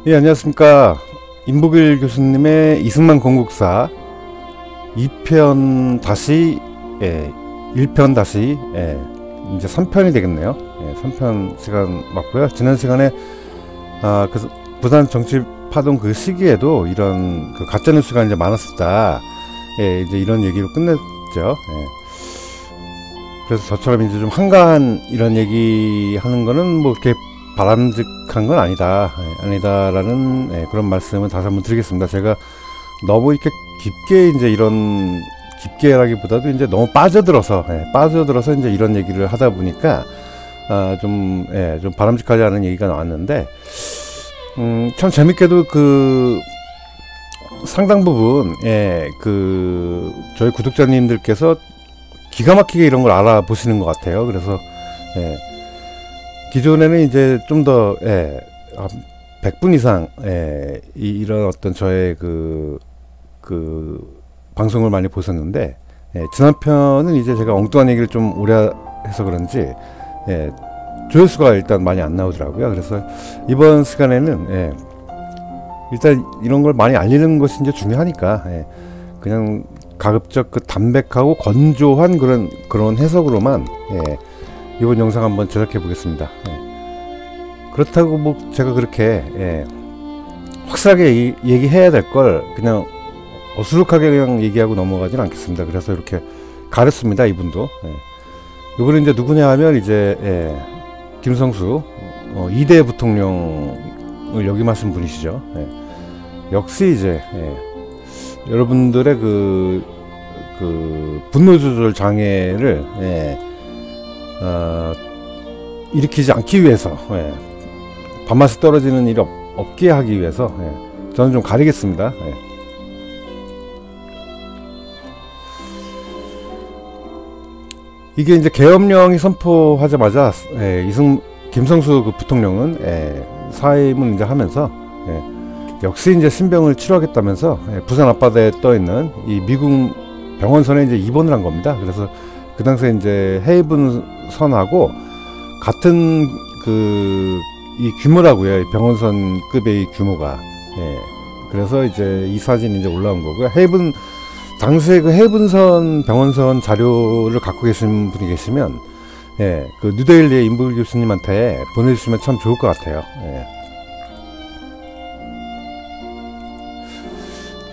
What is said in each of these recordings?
예, 안녕하십니까. 임복일 교수님의 이승만 건국사 2편 다시, 1편 다시, 이제 3편이 되겠네요. 3편 시간 맞고요. 지난 시간에, 그 부산 정치 파동 그 시기에도 이런 그 가짜뉴스가 이제 많았었다. 이제 이런 얘기로 끝냈죠. 그래서 저처럼 이제 좀 한가한 이런 얘기 하는 거는 뭐 이렇게 바람직한 건 아니다. 아니다라는 그런 말씀을 다시 한번 드리겠습니다. 제가 너무 이렇게 깊게 이제 이런 깊게라기보다도 이제 너무 빠져들어서 이제 이런 얘기를 하다 보니까 좀 바람직하지 않은 얘기가 나왔는데 참 재밌게도 그 상당 부분 그 저희 구독자님들께서 기가 막히게 이런 걸 알아보시는 것 같아요. 그래서 기존에는 이제 좀 더 100분 이상 이런 어떤 저의 그 방송을 많이 보셨는데 지난 편은 이제 제가 엉뚱한 얘기를 좀 오래 해서 그런지 조회수가 일단 많이 안 나오더라고요. 그래서 이번 시간에는 일단 이런 걸 많이 알리는 것이 이제 중요하니까 그냥 가급적 그 담백하고 건조한 그런 해석으로만 이번 영상 한번 제작해 보겠습니다. 그렇다고 뭐 제가 그렇게 확실하게 얘기해야 될 걸 그냥 어수룩하게 그냥 얘기하고 넘어가진 않겠습니다. 그래서 이렇게 가렸습니다. 이분도. 이분은 이제 누구냐 하면 이제 김성수 2대 부통령을 역임하신 분이시죠. 역시 이제 여러분들의 그 분노 조절 장애를 일으키지 않기 위해서 밥맛이 떨어지는 일이 없게 하기 위해서 저는 좀 가리겠습니다. 이게 이제 계엄령이 선포하자마자 김성수 그 부통령은 사임을 이제 하면서 역시 이제 신병을 치료하겠다면서 부산 앞바다에 떠 있는 이 미국 병원선에 이제 입원을 한 겁니다. 그래서 그 당시에 이제 헤이븐선하고 같은 이 규모라고요. 이 병원선급의 이 규모가. 그래서 이제 이 사진이 이제 올라온 거고요. 당시에 그 헤이븐선 병원선 자료를 갖고 계신 분이 계시면, 그 뉴데일리의 임복일 교수님한테 보내주시면 참 좋을 것 같아요.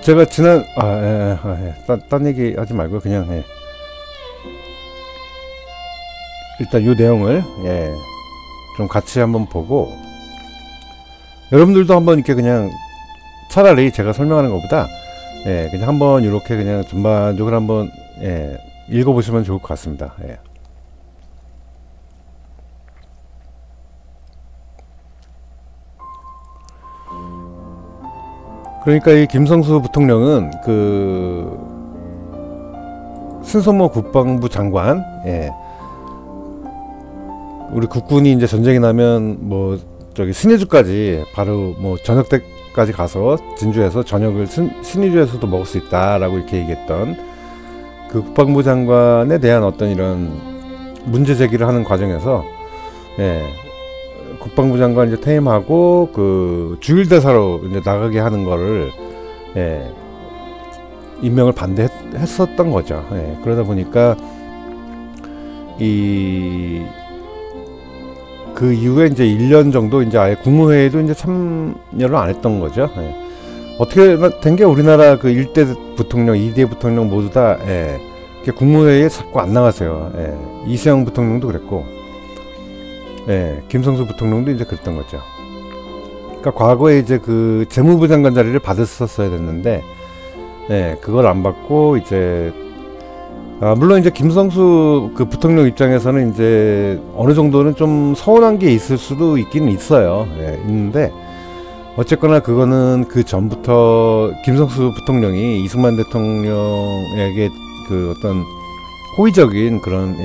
제가 지난, 딴 얘기 하지 말고 그냥, 일단 이 내용을 좀 같이 한번 보고 여러분들도 한번 이렇게 그냥 차라리 제가 설명하는 것보다 그냥 한번 이렇게 그냥 전반적으로 한번 읽어보시면 좋을 것 같습니다. 그러니까 이 김성수 부통령은 그 신성모 국방부 장관 우리 국군이 이제 전쟁이 나면 뭐 저기 신의주까지 바로 뭐 저녁 때까지 가서 진주에서 저녁을 신의주에서도 먹을 수 있다라고 이렇게 얘기했던 그 국방부 장관에 대한 어떤 이런 문제 제기를 하는 과정에서 국방부 장관 이제 퇴임하고 그 주일대사로 이제 나가게 하는 거를 임명을 반대했었던 거죠. 그러다 보니까 그 이후에 이제 1년 정도 이제 아예 국무회의도 이제 참여를 안 했던 거죠. 어떻게 된 게 우리나라 그 1대 부통령, 2대 부통령 모두 다 국무회의에 자꾸 안 나가세요. 이시영 부통령도 그랬고, 김성수 부통령도 이제 그랬던 거죠. 그러니까 과거에 이제 그 재무부 장관 자리를 받았었어야 됐는데, 그걸 안 받고 이제 물론 이제 김성수 그 부통령 입장에서는 이제 어느 정도는 좀 서운한 게 있을 수도 있긴 있어요. 있는데 어쨌거나 그거는 그 전부터 김성수 부통령이 이승만 대통령에게 그 어떤 호의적인 그런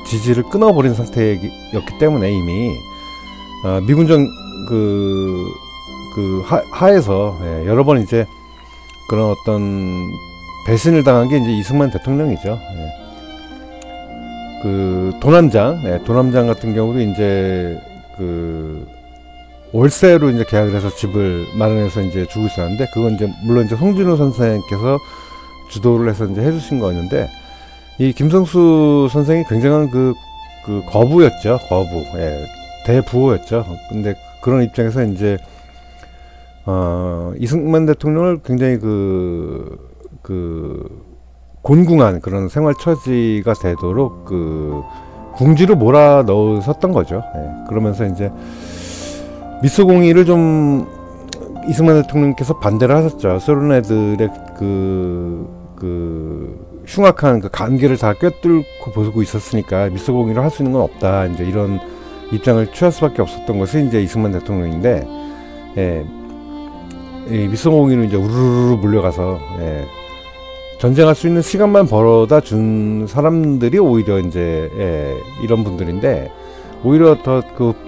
지지를 끊어버린 상태였기 때문에 이미 미군정 하에서 여러 번 이제 그런 어떤 배신을 당한 게 이제 이승만 대통령이죠. 그 도남장 같은 경우도 이제 그 월세로 이제 계약을 해서 집을 마련해서 이제 주고 있었는데, 그건 이제 물론 이제 송진우 선생님께서 주도를 해서 이제 해주신 거였는데, 이 김성수 선생이 굉장한 그 거부였죠. 거부. 예. 대부호였죠. 근데 그런 입장에서 이제 이승만 대통령을 굉장히 곤궁한 그런 생활 처지가 되도록 궁지로 몰아 넣으셨던 거죠. 예. 그러면서 이제 미소공의를 좀 이승만 대통령께서 반대를 하셨죠. 소련 애들의 흉악한 그 간계를 다 꿰뚫고 보고 있었으니까 미소공의를 할 수 있는 건 없다. 이제 이런 입장을 취할 수밖에 없었던 것이 이제 이승만 대통령인데, 예, 이 미소공의로 이제 우르르 몰려가서, 예, 전쟁할 수 있는 시간만 벌어다 준 사람들이 오히려 이제, 예, 이런 분들인데, 오히려 더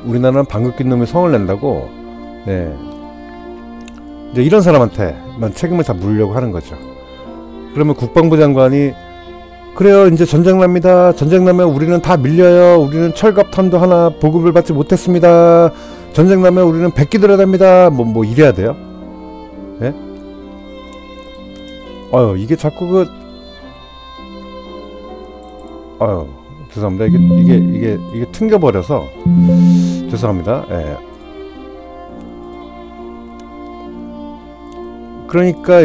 우리나라는 방귀 낀 놈이 성을 낸다고, 예, 이제 이런 사람한테만 책임을 다 물으려고 하는 거죠. 그러면 국방부 장관이, 그래요, 이제 전쟁 납니다. 전쟁 나면 우리는 다 밀려요. 우리는 철갑탄도 하나 보급을 받지 못했습니다. 전쟁 나면 우리는 백기 들어야 됩니다. 뭐 이래야 돼요? 예? 이게 자꾸 죄송합니다. 이게 튕겨버려서 죄송합니다. 예. 그러니까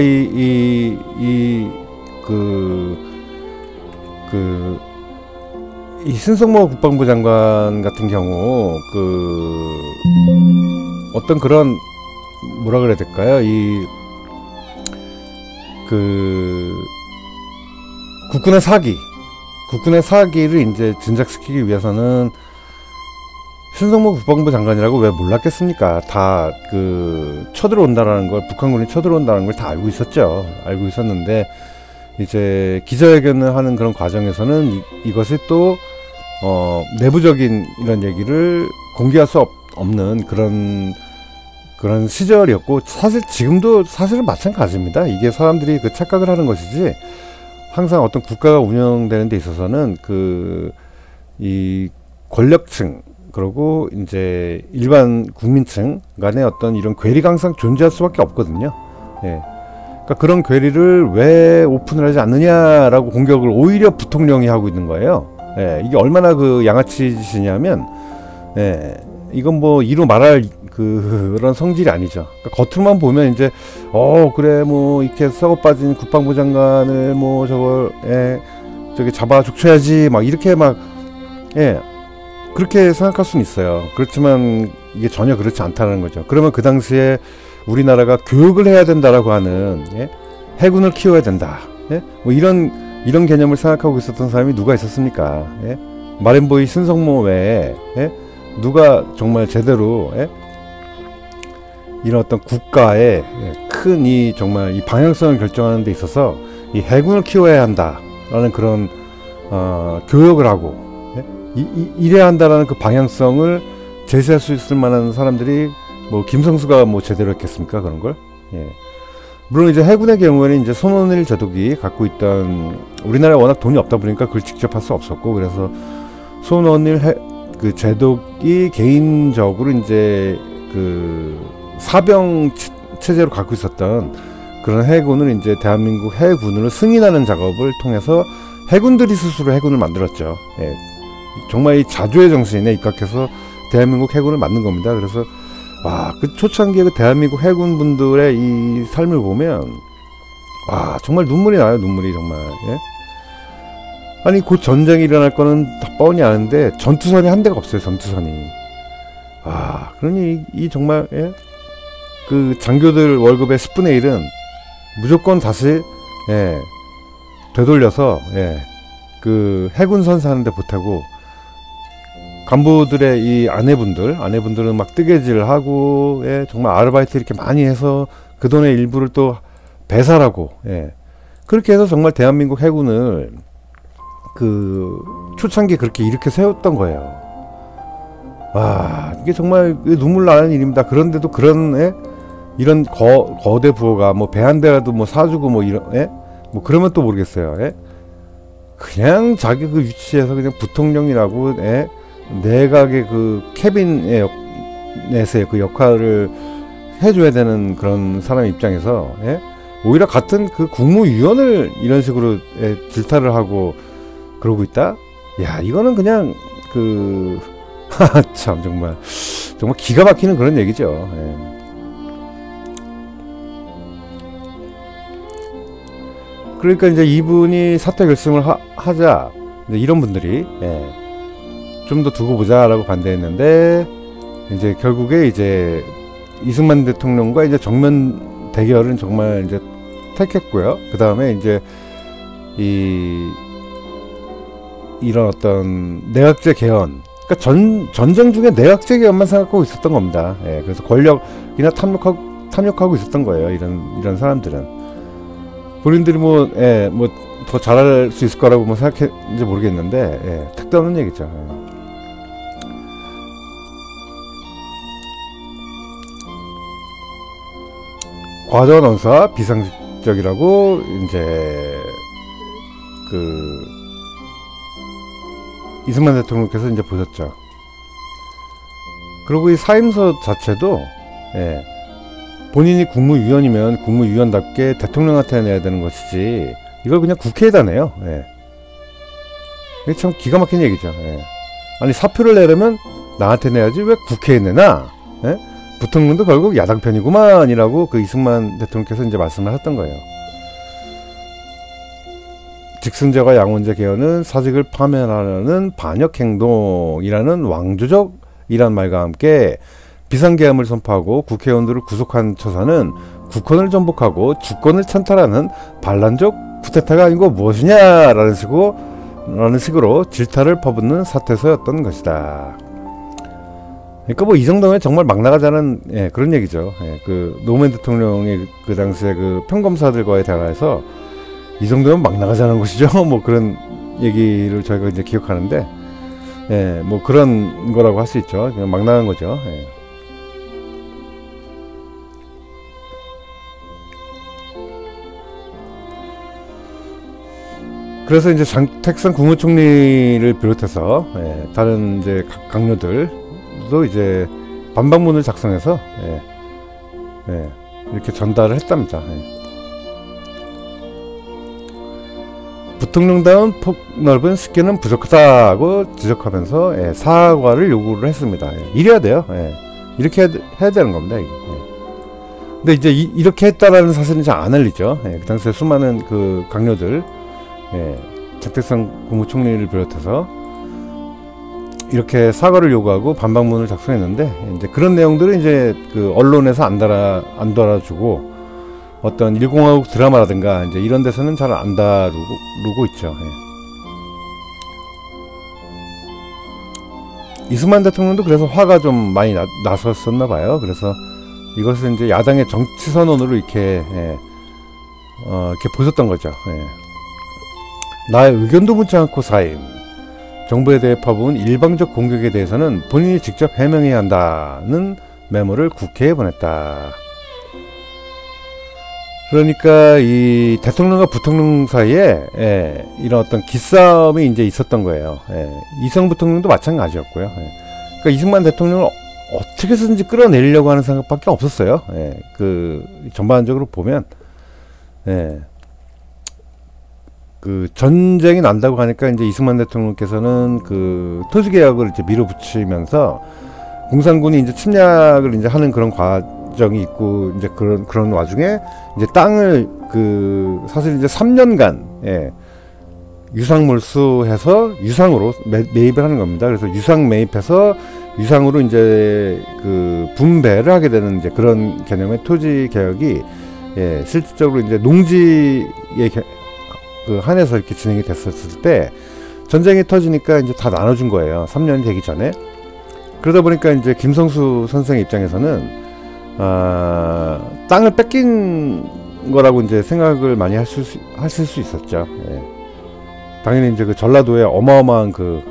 이 신성모 국방부 장관 같은 경우 어떤 그런 뭐라 그래야 될까요? 국군의 사기를 이제 진작시키기 위해서는 신성모 국방부 장관이라고 왜 몰랐겠습니까? 다 쳐들어온다라는 걸, 북한군이 쳐들어온다는 걸 다 알고 있었죠. 알고 있었는데 이제 기자회견을 하는 그런 과정에서는 이것이 또 내부적인 이런 얘기를 공개할 수 없는 그런 시절이었고, 사실 지금도 사실은 마찬가지입니다. 이게 사람들이 착각을 하는 것이지, 항상 어떤 국가가 운영되는 데 있어서는 이 권력층, 그리고 이제 일반 국민층 간의 어떤 이런 괴리가 항상 존재할 수밖에 없거든요. 예. 그러니까 그런 괴리를 왜 오픈을 하지 않느냐라고 공격을 오히려 부통령이 하고 있는 거예요. 예. 이게 얼마나 양아치 짓이냐면, 예. 이건 뭐 이루 말할 그런 성질이 아니죠. 그러니까 겉으로만 보면 이제 그래 뭐 이렇게 썩어 빠진 국방부 장관을 뭐 저기 잡아 죽쳐야지 막 이렇게 예, 그렇게 생각할 수는 있어요. 그렇지만 이게 전혀 그렇지 않다는 거죠. 그러면 그 당시에 우리나라가 교육을 해야 된다라고 하는, 예? 해군을 키워야 된다, 예? 뭐 이런 개념을 생각하고 있었던 사람이 누가 있었습니까? 예? 마린보이 신성모 외에, 예? 누가 정말 제대로, 예? 이런 어떤 국가의 큰 정말 이 방향성을 결정하는 데 있어서 이 해군을 키워야 한다라는 그런 교육을 하고, 예? 이래야 한다라는 그 방향성을 제시할 수 있을 만한 사람들이 뭐 김성수가 뭐 제대로 했겠습니까? 그런 걸? 예. 물론 이제 해군의 경우에는 이제 손원일 제독이 갖고 있던, 우리나라에 워낙 돈이 없다 보니까 그걸 직접 할 수 없었고, 그래서 손원일 제독이 개인적으로 이제 사병 체제로 갖고 있었던 그런 해군을 이제 대한민국 해군으로 승인하는 작업을 통해서 해군들이 스스로 해군을 만들었죠. 예. 정말 이 자주의 정신에 입각해서 대한민국 해군을 만든 겁니다. 그래서 그 초창기에 대한민국 해군분들의 이 삶을 보면 정말 눈물이 나요. 눈물이 정말. 예? 아니 곧 전쟁이 일어날 거는 다 뻔히 아는데 전투선이 한 대가 없어요. 전투선이. 그러니 이 정말, 예? 그 장교들 월급의 10분의 1은 무조건 다시, 예, 되돌려서, 예, 그 해군 선사하는데 보태고, 간부들의 이 아내분들은 막 뜨개질 하고, 예, 정말 아르바이트 이렇게 많이 해서 그 돈의 일부를 또 배살하고, 예, 그렇게 해서 정말 대한민국 해군을 초창기에 그렇게 이렇게 세웠던 거예요. 이게 정말 눈물 나는 일입니다. 그런데도 이런 거대 부호가 뭐 배 한 대라도 뭐 사주고 뭐 뭐 그러면 또 모르겠어요. 그냥 자기 위치에서 그냥 부통령이라고, 내각의 캐빈에 카비넷에서의 그 역할을 해줘야 되는 그런 사람 입장에서, 예? 오히려 같은 그 국무위원을 이런 식으로 질타를 하고 그러고 있다? 야, 이거는 그냥 그 참 정말 기가 막히는 그런 얘기죠. 예. 그러니까 이제 이분이 사퇴 결심을 하자 이제 이런 분들이, 예, 좀 더 두고 보자라고 반대했는데, 이제 결국에 이제 이승만 대통령과 이제 정면 대결은 정말 이제 택했고요. 그 다음에 이제 이런 어떤 내각제 개헌, 그러니까 전쟁 중에 내각제 개헌만 생각하고 있었던 겁니다. 예, 그래서 권력이나 탐욕하고 있었던 거예요. 이런 사람들은. 본인들이 뭐 더 잘할 수 있을 거라고 뭐 생각했는지 모르겠는데, 예, 택도 없는 얘기죠. 예. 과도한 언사 비상식적이라고 이제 그 이승만 대통령께서 이제 보셨죠. 그리고 이 사임서 자체도, 예, 본인이 국무위원이면 국무위원답게 대통령한테 내야 되는 것이지 이걸 그냥 국회에다 내요. 예. 이게 참 기가 막힌 얘기죠. 예. 아니, 사표를 내려면 나한테 내야지 왜 국회에 내나? 예? 부통령도 결국 야당 편이구만이라고 그 이승만 대통령께서 이제 말씀을 하셨던 거예요. 직선제와 양원제 개헌은 사직을 파면하려는 반역행동이라는 왕조적이란 말과 함께 비상계엄을 선포하고 국회의원들을 구속한 처사는 국권을 전복하고 주권을 찬탈하는 반란적 쿠데타가 아니고 무엇이냐라는 식으로 질타를 퍼붓는 사태서였던 것이다. 그러니까 뭐 이 정도면 정말 막 나가자는, 예, 그런 얘기죠. 예, 그 노무현 대통령의 그 당시에 그 평검사들과의 대화에서 이 정도면 막 나가자는 것이죠. 뭐 그런 얘기를 저희가 이제 기억하는데, 예, 뭐 그런 거라고 할 수 있죠. 그냥 막 나간 거죠. 예. 그래서 이제 장택상 국무총리를 비롯해서, 예, 다른 이제 강요들도 이제 반박문을 작성해서, 예, 예, 이렇게 전달을 했답니다. 예. 부통령다운 폭넓은 식견은 부족하다고 지적하면서, 예, 사과를 요구를 했습니다. 예, 이래야 돼요. 예, 이렇게 해야 되는 겁니다. 이게. 예. 근데 이제 이렇게 했다라는 사실은 잘 안 알리죠. 예, 그 당시에 수많은 그 강요들, 예, 장택상 국무총리를 비롯해서 이렇게 사과를 요구하고 반박문을 작성했는데, 이제 그런 내용들을 이제 그 언론에서 안 달아주고 어떤 일공화국 드라마라든가 이제 이런 데서는 잘 안 다루고 있죠. 예. 이승만 대통령도 그래서 화가 좀 많이 나섰었나 봐요. 그래서 이것을 이제 야당의 정치 선언으로 이렇게, 예, 이렇게 보셨던 거죠. 예. 나의 의견도 묻지 않고 사임. 정부에 대해 퍼부은 일방적 공격에 대해서는 본인이 직접 해명해야 한다는 메모를 국회에 보냈다. 그러니까 이 대통령과 부통령 사이에, 예, 이런 어떤 기싸움이 이제 있었던 거예요. 예. 이승만 부통령도 마찬가지였고요. 예. 그러니까 이승만 대통령을 어떻게 해서든지 끌어내리려고 하는 생각밖에 없었어요. 예. 그 전반적으로 보면, 예, 그 전쟁이 난다고 하니까 이제 이승만 대통령께서는 그 토지개혁을 이제 밀어붙이면서 공산군이 이제 침략을 이제 하는 그런 과정이 있고, 이제 그런 와중에 이제 땅을 그 사실 이제 3년간, 예, 유상 몰수해서 유상으로 매입을 하는 겁니다. 그래서 유상 매입해서 유상으로 이제 그 분배를 하게 되는 이제 그런 개념의 토지 개혁이, 예, 실질적으로 이제 농지에 그 한해서 이렇게 진행이 됐었을 때 전쟁이 터지니까 이제 다 나눠준 거예요. 3년이 되기 전에. 그러다 보니까 이제 김성수 선생 입장에서는 땅을 뺏긴 거라고 이제 생각을 많이 하실 수 있었죠. 예. 당연히 이제 그 전라도에 어마어마한 그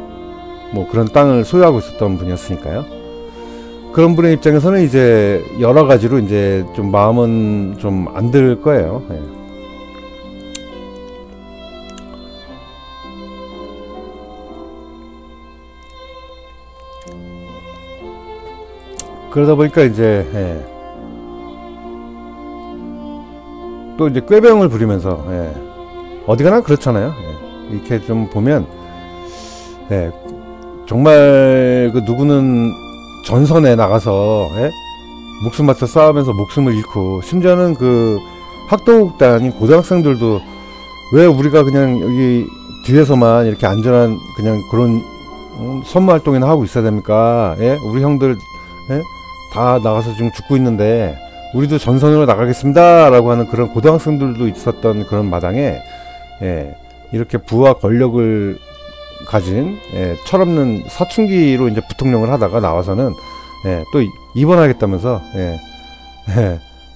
뭐 그런 땅을 소유하고 있었던 분이었으니까요. 그런 분의 입장에서는 이제 여러 가지로 이제 좀 마음은 좀 안 들 거예요. 예. 그러다 보니까 이제 또 이제 꾀병을 부리면서 어디 가나 그렇잖아요. 이렇게 좀 보면 정말 그 누구는 전선에 나가서 목숨 바쳐 싸우면서 목숨을 잃고, 심지어는 그 학도국단인 고등학생들도 왜 우리가 그냥 여기 뒤에서만 이렇게 안전한 그냥 그런 선무 활동이나 하고 있어야 됩니까? 우리 형들 다 나가서 지금 죽고 있는데 우리도 전선으로 나가겠습니다 라고 하는 그런 고등학생들도 있었던 그런 마당에 이렇게 부와 권력을 가진 철없는 사춘기로 이제 부통령을 하다가 나와서는 또 입원하겠다면서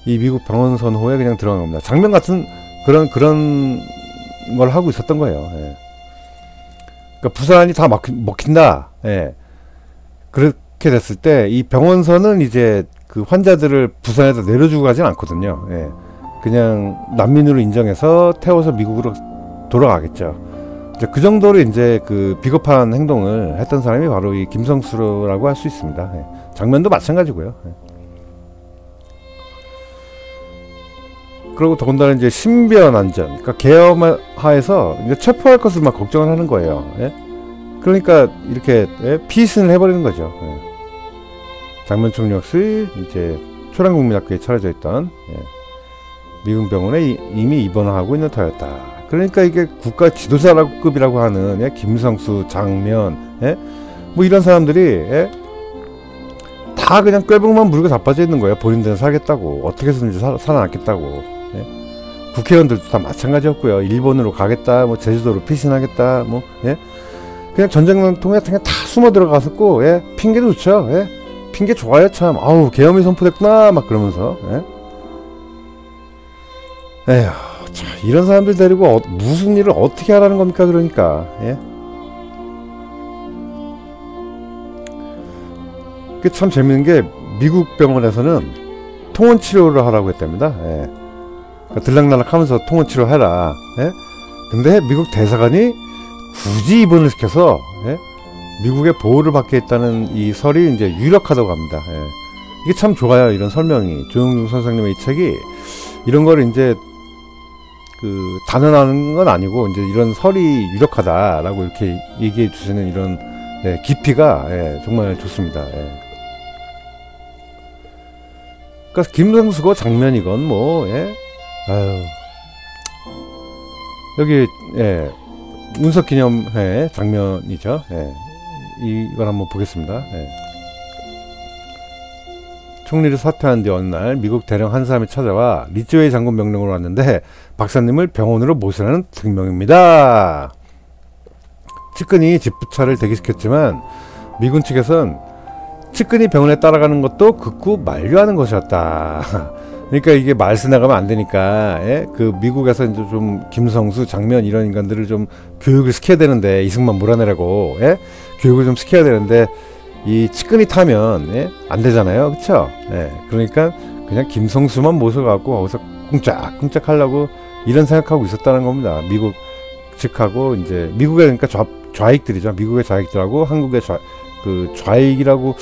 이 미국 병원 선호에 그냥 들어간 겁니다. 장면 같은 그런 걸 하고 있었던 거예요. 그러니까 부산이 다 먹힌다. 그렇게 됐을 때 이 병원선은 이제 그 환자들을 부산에다 내려주고 가진 않거든요. 그냥 난민으로 인정해서 태워서 미국으로 돌아가겠죠. 이제 그 정도로 이제 그 비겁한 행동을 했던 사람이 바로 이 김성수라고 할 수 있습니다. 장면도 마찬가지고요. 그리고 더군다나 이제 신변 안전, 그러니까 계엄하에서 이제 체포할 것을 막 걱정을 하는 거예요. 그러니까 이렇게 피신을 해버리는 거죠. 장면 총리 역시 이제 초량국민학교에 차려져 있던 미군 병원에 이미 입원하고 있는 터였다. 그러니까 이게 국가 지도자급이라고 하는 김성수, 장면, 뭐 이런 사람들이 다 그냥 꾀병만 부리고 자빠져 있는 거예요. 본인들은 살겠다고, 어떻게 해서든지 살아남겠다고. 국회의원들도 다 마찬가지였고요. 일본으로 가겠다, 뭐 제주도로 피신하겠다, 뭐 그냥 전쟁통에 그냥 다 숨어 들어갔었고, 핑계도 좋죠. 핑계 좋아요 참. 아우 계엄이 선포됐구나 막 그러면서. 에휴, 참, 이런 사람들 데리고 무슨 일을 어떻게 하라는 겁니까? 그러니까. 그게 참 재밌는 게 미국 병원에서는 통원 치료를 하라고 했답니다. 그러니까 들락날락 하면서 통원 치료해라. 근데 미국 대사관이 굳이 입원을 시켜서 미국의 보호를 받게 했다는 이 설이 이제 유력하다고 합니다. 이게 참 좋아요. 이런 설명이. 조영중 선생님의 이 책이 이런 걸 이제 그 단언하는 건 아니고 이제 이런 설이 유력하다라고 이렇게 얘기해 주시는 이런 깊이가 정말 좋습니다. 그러니까 김성수고 장면이건 뭐 아유, 여기 운석기념회 장면이죠. 이걸 한번 보겠습니다. 총리를 사퇴한 뒤 어느 날 미국 대령 한 사람이 찾아와 리즈웨이 장군 명령으로 왔는데 박사님을 병원으로 모시라는 증명입니다. 측근이 집부차를 대기시켰지만 미군 측에선 측근이 병원에 따라가는 것도 극구 만류하는 것이었다. 그러니까 이게 말세 나가면 안 되니까 그 미국에서 이제 좀 김성수, 장면 이런 인간들을 좀 교육을 시켜야 되는데, 이승만 몰아내라고 교육을 좀 시켜야 되는데 이 측근이 타면 안 되잖아요, 그쵸? 그러니까 그냥 김성수만 모셔갖고 거기서 꿍짝꿍짝 하려고 이런 생각하고 있었다는 겁니다. 미국 측하고 이제 미국의 그러니까 좌익들이죠. 미국의 좌익들하고 한국의 좌익이라고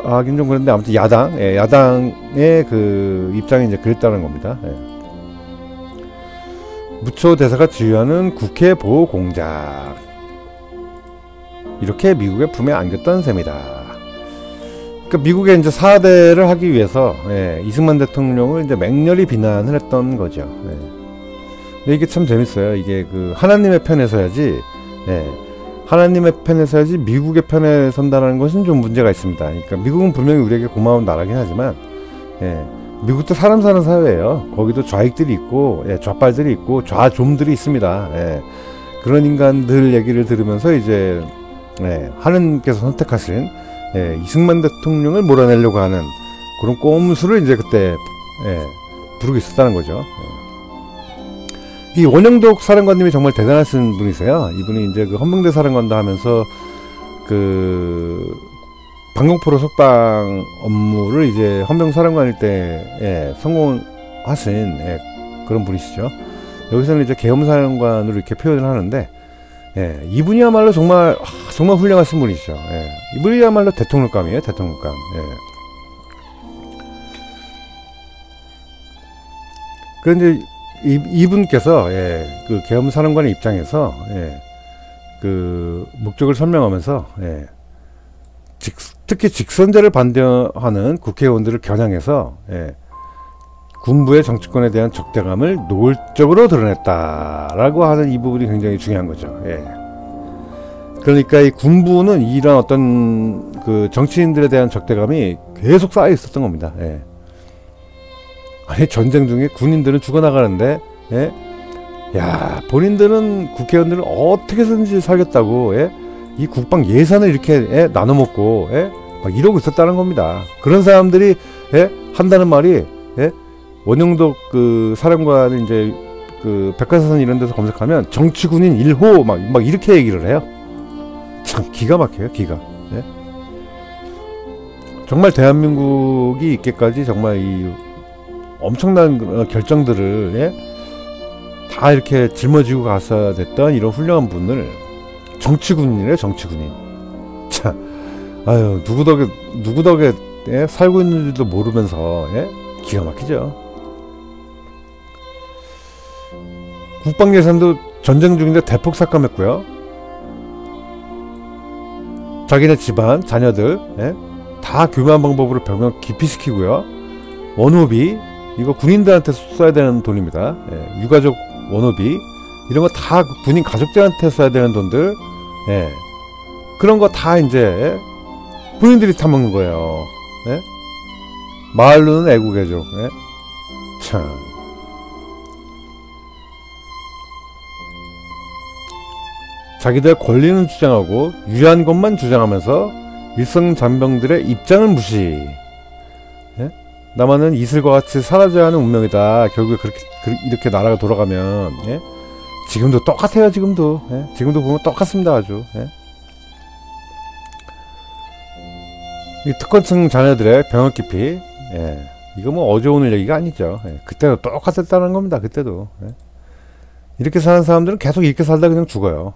하긴 좀 그런데 아무튼 야당의 그 입장이 이제 그랬다는 겁니다. 무초 대사가 지휘하는 국회 보호 공작, 이렇게 미국의 품에 안겼던 셈이다. 그러니까 미국의 이제 사대를 하기 위해서 이승만 대통령을 이제 맹렬히 비난을 했던 거죠. 근데 이게 참 재밌어요. 이게 그 하나님의 편에 서야지. 하나님의 편에 서야지 미국의 편에 선다는 것은 좀 문제가 있습니다. 그러니까 미국은 분명히 우리에게 고마운 나라긴 하지만 미국도 사람 사는 사회예요. 거기도 좌익들이 있고 좌빨들이 있고 좌좀들이 있습니다. 그런 인간들 얘기를 들으면서 이제 하느님께서 선택하신 이승만 대통령을 몰아내려고 하는 그런 꼼수를 이제 그때 부르고 있었다는 거죠. 이 원영독 사령관님이 정말 대단하신 분이세요. 이분이 이제 그 헌병대 사령관도 하면서 그 방공포로 석방 업무를 이제 헌병 사령관일 때 성공하신 그런 분이시죠. 여기서는 이제 계엄 사령관으로 이렇게 표현을 하는데 이분이야말로 정말 훌륭하신 분이시죠. 이분이야말로 대통령감이에요. 대통령감. 그런데 이분께서 그 계엄 사령관의 입장에서 그 목적을 설명하면서 특히 직선제를 반대하는 국회의원들을 겨냥해서 군부의 정치권에 대한 적대감을 노골적으로 드러냈다라고 하는 이 부분이 굉장히 중요한 거죠. 그러니까 이 군부는 이런 어떤 그 정치인들에 대한 적대감이 계속 쌓여 있었던 겁니다. 아니 전쟁 중에 군인들은 죽어나가는데 야 본인들은 국회의원들은 어떻게 해서든지 살겠다고 이 국방 예산을 이렇게 나눠 먹고 막 이러고 있었다는 겁니다. 그런 사람들이 한다는 말이 원영덕 그 사령관을 이제 그 백과사전 이런 데서 검색하면 정치군인 1호 막 이렇게 얘기를 해요. 참 기가 막혀요. 기가. 정말 대한민국이 있기까지 정말 이 엄청난 결정들을 다 이렇게 짊어지고 가서 됐던 이런 훌륭한 분을 정치군인이래. 정치군인. 참 아유 누구 덕에 살고 있는지도 모르면서 기가 막히죠. 국방 예산도 전쟁 중인데 대폭 삭감했고요. 자기네 집안 자녀들 다 교묘한 방법으로 병역 기피시키고요. 원호비 이거 군인들한테 써야 되는 돈입니다. 유가족 원호비 이런 거 다 군인 가족들한테 써야 되는 돈들 그런 거 다 이제 군인들이 타먹는 거예요. 말로는 애국애족. 참 자기들 권리는 주장하고 유리한 것만 주장하면서 일선 잔병들의 입장을 무시. 남한은 이슬과 같이 사라져야 하는 운명이다. 결국에 이렇게 나라가 돌아가면 지금도 똑같아요. 지금도 보면 똑같습니다. 아주 이 특권층 자녀들의 병역 기피 이거 뭐 어제 오늘 얘기가 아니죠. 그때도 똑같았다는 겁니다. 그때도 이렇게 사는 사람들은 계속 이렇게 살다 그냥 죽어요.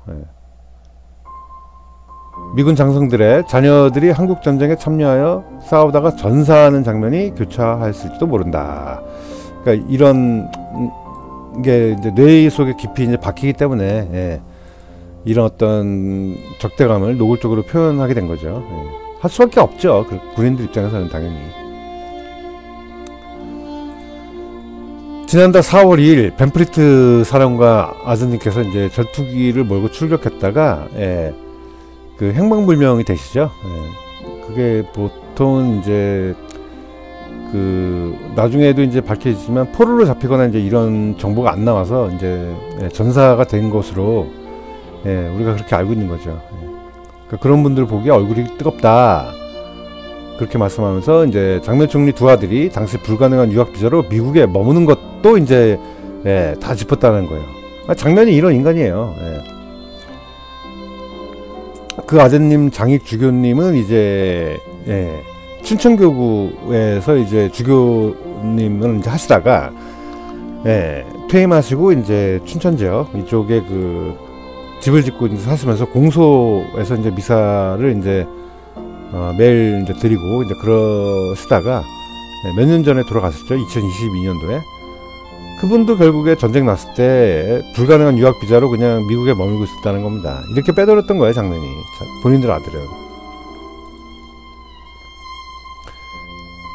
미군 장성들의 자녀들이 한국전쟁에 참여하여 싸우다가 전사하는 장면이 교차했을지도 모른다. 그러니까 이런 게 이제 뇌 속에 깊이 이제 박히기 때문에 이런 어떤 적대감을 노골적으로 표현하게 된 거죠. 할 수밖에 없죠. 군인들 입장에서는 당연히. 지난달 4월 2일 벤프리트 사령관 아드님께서 이제 전투기를 몰고 출격했다가 그 행방불명이 되시죠. 그게 보통 이제 그 나중에도 이제 밝혀지지만 포로로 잡히거나 이제 이런 정보가 안 나와서 이제 전사가 된 것으로 우리가 그렇게 알고 있는 거죠. 그러니까 그런 분들 보기에 얼굴이 뜨겁다. 그렇게 말씀하면서 이제 장면 총리 두 아들이 당시 불가능한 유학 비자로 미국에 머무는 것도 이제 다 짚었다는 거예요. 장면이 이런 인간이에요. 그 아드님 장익 주교님은 이제 춘천교구에서 이제 주교님을 이제 하시다가 퇴임하시고 이제 춘천 지역 이쪽에 그 집을 짓고 이제 사시면서 공소에서 이제 미사를 이제 매일 이제 드리고 이제 그러시다가 몇 년 전에 돌아가셨죠. 2022년도에. 그분도 결국에 전쟁 났을 때 불가능한 유학 비자로 그냥 미국에 머물고 있었다는 겁니다. 이렇게 빼돌렸던 거예요, 장면이. 본인들 아들은.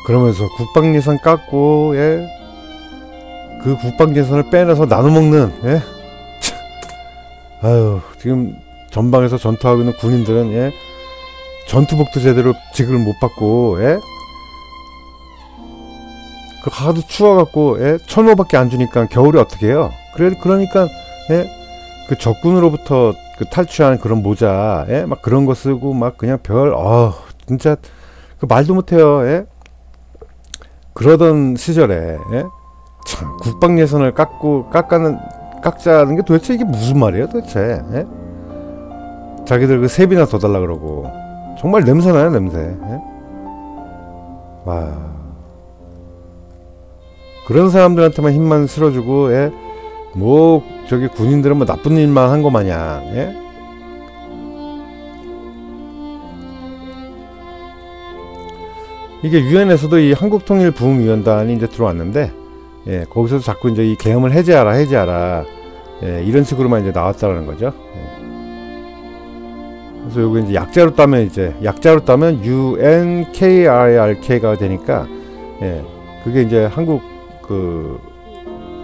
그러면서 국방 예산 깎고 그 국방 예산을 빼내서 나눠 먹는 아유 지금 전방에서 전투하고 있는 군인들은 전투복도 제대로 지급을 못 받고 그 하도 추워갖고 1,500밖에 안 주니까 겨울에 어떻게 해요? 그러니까 그 적군으로부터 그 탈취한 그런 모자 막 그런 거 쓰고 막 그냥 진짜 그 말도 못해요. 그러던 시절에 참 국방 예산을 깎자는 게 도대체 이게 무슨 말이에요 도대체. 자기들 그 세비나 더 달라 그러고 정말 냄새나요 냄새. 와 그런 사람들한테만 힘만 실어주고 뭐 저기 군인들은 뭐 나쁜 일만 한 거 마냥 이게 유엔에서도 이 한국통일부흥위원단이 이제 들어왔는데 예, 거기서도 자꾸 이제 이 계엄을 해제하라, 해제하라. 예, 이런 식으로만 이제 나왔다라는 거죠. 예. 그래서 요거 이제 약자로 따면 UNKRRK가 되니까, 예, 그게 이제 한국 그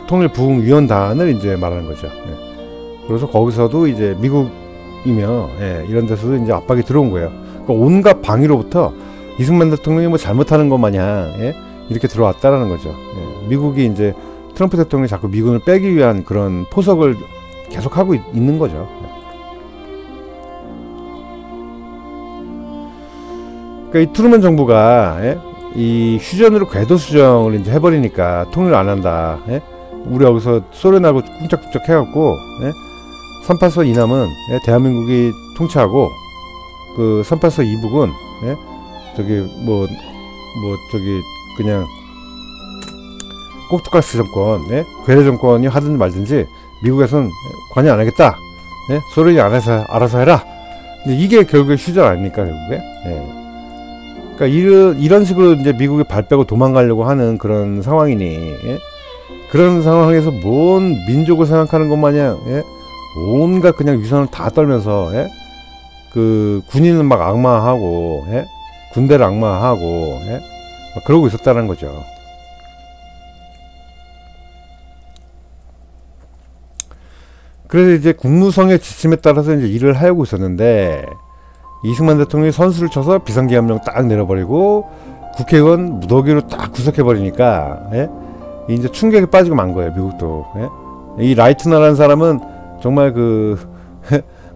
통일부흥위원단을 이제 말하는 거죠. 예. 그래서 거기서도 이제 미국이며, 예, 이런 데서도 이제 압박이 들어온 거예요. 그러니까 온갖 방위로부터 이승만 대통령이 뭐 잘못하는 것 마냥, 예, 이렇게 들어왔다라는 거죠. 예. 미국이 이제 트럼프 대통령이 자꾸 미군을 빼기 위한 그런 포석을 계속 하고 있는 거죠. 그러니까 이 트루먼 정부가, 예? 이 휴전으로 궤도 수정을 이제 해버리니까 통일을 안 한다. 예? 우리 여기서 소련하고 쿵짝쿵짝 해갖고, 예? 384 이남은, 예? 대한민국이 통치하고, 그 384 이북은, 예? 저기 저기 그냥 꼭두가스 정권, 예? 괴뢰 정권이 하든 말든지 미국에서는 관여 안 하겠다. 예? 소련이 알아서 해라. 이게 결국에 휴전 아닙니까, 결국에? 예. 그러니까 이런 식으로 이제 미국이 발 빼고 도망가려고 하는 그런 상황이니, 예? 그런 상황에서 뭔 민족을 생각하는 것 마냥, 예? 온갖 그냥 위선을 다 떨면서, 예? 그 군인은 막 악마하고, 예? 군대를 악마하고, 예? 막 그러고 있었다는 거죠. 그래서 이제 국무성의 지침에 따라서 이제 일을 하고 있었는데, 이승만 대통령이 선수를 쳐서 비상계엄령 딱 내려버리고 국회의원 무더기로 딱 구속해버리니까, 예? 이제 충격에 빠지고 만 거예요, 미국도. 예? 이 라이트너라는 사람은 정말 그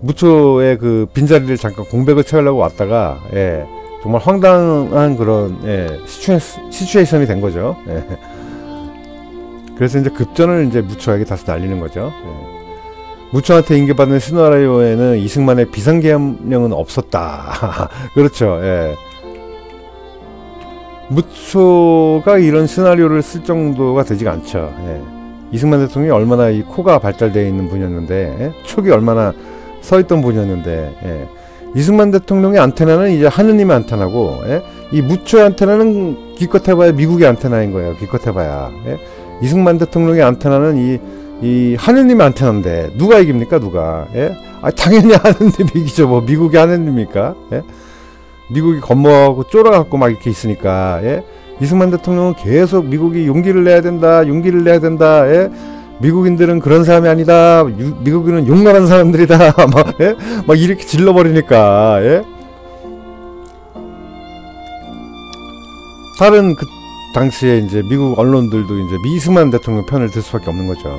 무초의 그 빈자리를 잠깐 공백을 채우려고 왔다가, 예, 정말 황당한 그런, 예, 시츄에이션이 된 거죠. 예. 그래서 이제 급전을 이제 무초에게 다시 날리는 거죠. 예. 무초한테 인계받는 시나리오에는 이승만의 비상계엄령은 없었다. 그렇죠. 예. 무초가 이런 시나리오를 쓸 정도가 되지가 않죠. 예. 이승만 대통령이 얼마나 이 코가 발달되어 있는 분이었는데, 예? 촉이 얼마나 서있던 분이었는데, 예. 이승만 대통령의 안테나는 이제 하느님의 안테나고, 예? 이 무초의 안테나는 기껏해봐야 미국의 안테나인 거예요. 기껏해봐야. 예? 이승만 대통령의 안테나는 이 하느님의 안테나인데 누가 이깁니까, 누가? 예? 아, 당연히 하느님이 이기죠. 뭐 미국이 하느님입니까? 예? 미국이 겁먹고 쫄아갖고 막 이렇게 있으니까, 예? 이승만 대통령은 계속 미국이 용기를 내야 된다, 용기를 내야 된다. 예? 미국인들은 그런 사람이 아니다. 미국인은 용감한 사람들이다. 막, 예? 막 이렇게 질러버리니까, 예? 다른 그 당시에 이제 미국 언론들도 이제 이승만 대통령 편을 들 수밖에 없는 거죠.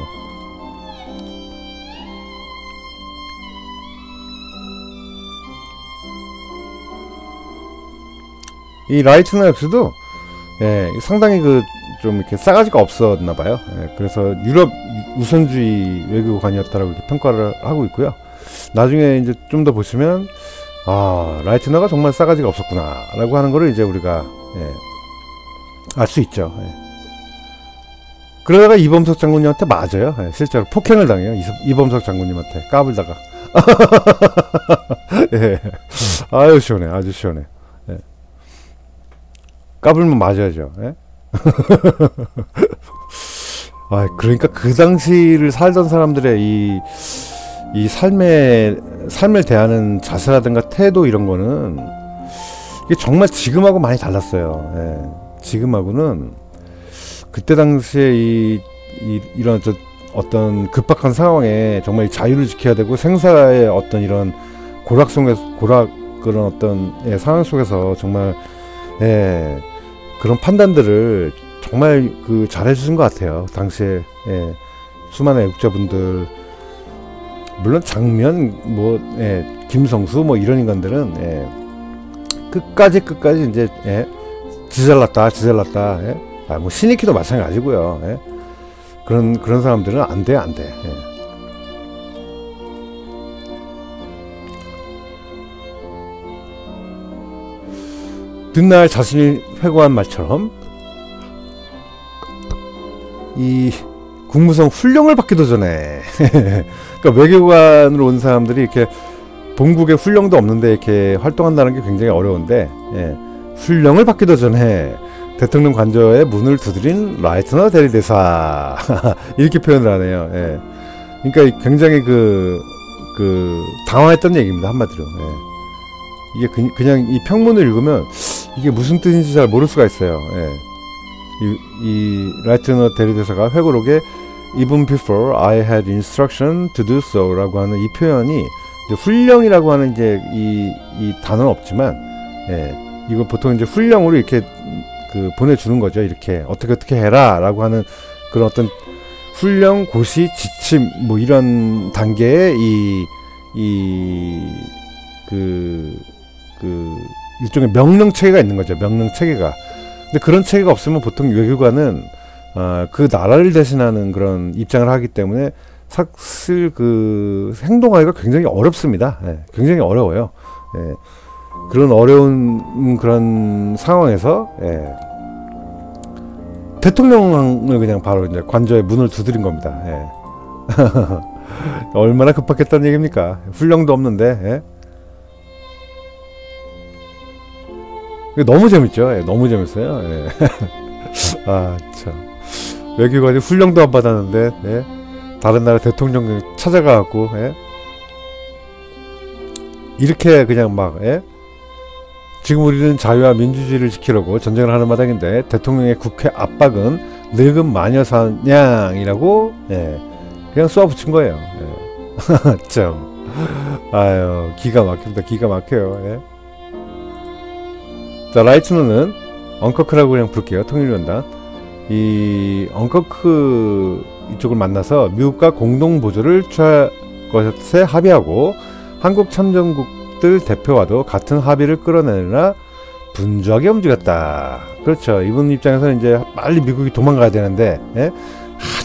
이 라이트너 역시도, 예, 상당히 그 좀 이렇게 싸가지가 없었나봐요. 예, 그래서 유럽 우선주의 외교관이었다라고 이렇게 평가를 하고 있고요. 나중에 이제 좀 더 보시면, 아, 라이트너가 정말 싸가지가 없었구나라고 하는 거를 이제 우리가, 예, 알 수 있죠. 예. 그러다가 이범석 장군님한테 맞아요. 예, 실제로 폭행을 당해요. 이범석 장군님한테 까불다가. 예. 아유 시원해, 아주 시원해. 예. 까불면 맞아야죠. 예? 아, 그러니까 그 당시를 살던 사람들의 이 삶을 대하는 자세라든가 태도 이런 거는 이게 정말 지금하고 많이 달랐어요. 예. 지금하고는 그때 당시에 이런 어떤 급박한 상황에 정말 자유를 지켜야 되고 생사의 어떤 이런 그런 어떤, 예, 상황 속에서 정말, 예, 그런 판단들을 정말 그 잘해주신 것 같아요. 당시에, 예, 수많은 애국자분들, 물론 장면, 뭐, 예, 김성수 뭐 이런 인간들은, 예, 끝까지 이제, 예, 지잘났다. 예? 아, 뭐 신익희도 마찬가지고요. 예? 그런 사람들은 안 돼. 예. 듣날 자신이 회고한 말처럼 이 국무성 훈령을 받기도 전에 그러니까 외교관으로 온 사람들이 이렇게 본국에 훈령도 없는데 이렇게 활동한다는 게 굉장히 어려운데, 예, 훈령을 받기도 전에 대통령 관저에 문을 두드린 라이트너 대리대사 이렇게 표현을 하네요. 예. 그러니까 굉장히 당황했던 얘기입니다. 한마디로. 예. 이게 그냥 이 평문을 읽으면 이게 무슨 뜻인지 잘 모를 수가 있어요. 예. 이 라이트너 대리대사가 회고록에 even before I had instruction to do so 라고 하는 이 표현이 이제 훈령이라고 하는 이제 이 단어는 없지만, 예. 이거 보통 이제 훈령으로 이렇게 보내주는 거죠. 이렇게 어떻게 해라 라고 하는 그런 어떤 훈령, 고시, 지침 뭐 이런 단계의 일종의 명령 체계가 있는 거죠. 명령 체계가. 근데 그런 체계가 없으면 보통 외교관은 그 나라를 대신하는 그런 입장을 하기 때문에 사실 행동하기가 굉장히 어렵습니다. 예, 굉장히 어려워요. 예. 그런 어려운 그런 상황에서, 예. 대통령을 그냥 바로 이제 관저에 문을 두드린 겁니다. 예. 얼마나 급박했다는 얘기입니까? 훈령도 없는데. 예. 너무 재밌죠. 예, 너무 재밌어요. 예. 아, 참. 외교관이 훈령도 안 받았는데, 예. 다른 나라 대통령 찾아가갖고, 예. 이렇게 그냥 막, 예. 지금 우리는 자유와 민주주의를 지키려고 전쟁을 하는 마당인데 대통령의 국회 압박은 늙은 마녀 사냥이라고, 예, 그냥 쏘아붙인 거예요. 예. 참, 아유, 기가 막힙니다. 기가 막혀요. 예. 자, 라이트너는 엉커크라고 그냥 부를게요. 통일위원단. 이 엉커크 이쪽을 만나서 미국과 공동 보조를 취할 것에 합의하고 한국 참전국들 대표와도 같은 합의를 끌어내느라 분주하게 움직였다. 그렇죠. 이분 입장에서는 이제 빨리 미국이 도망가야 되는데, 예?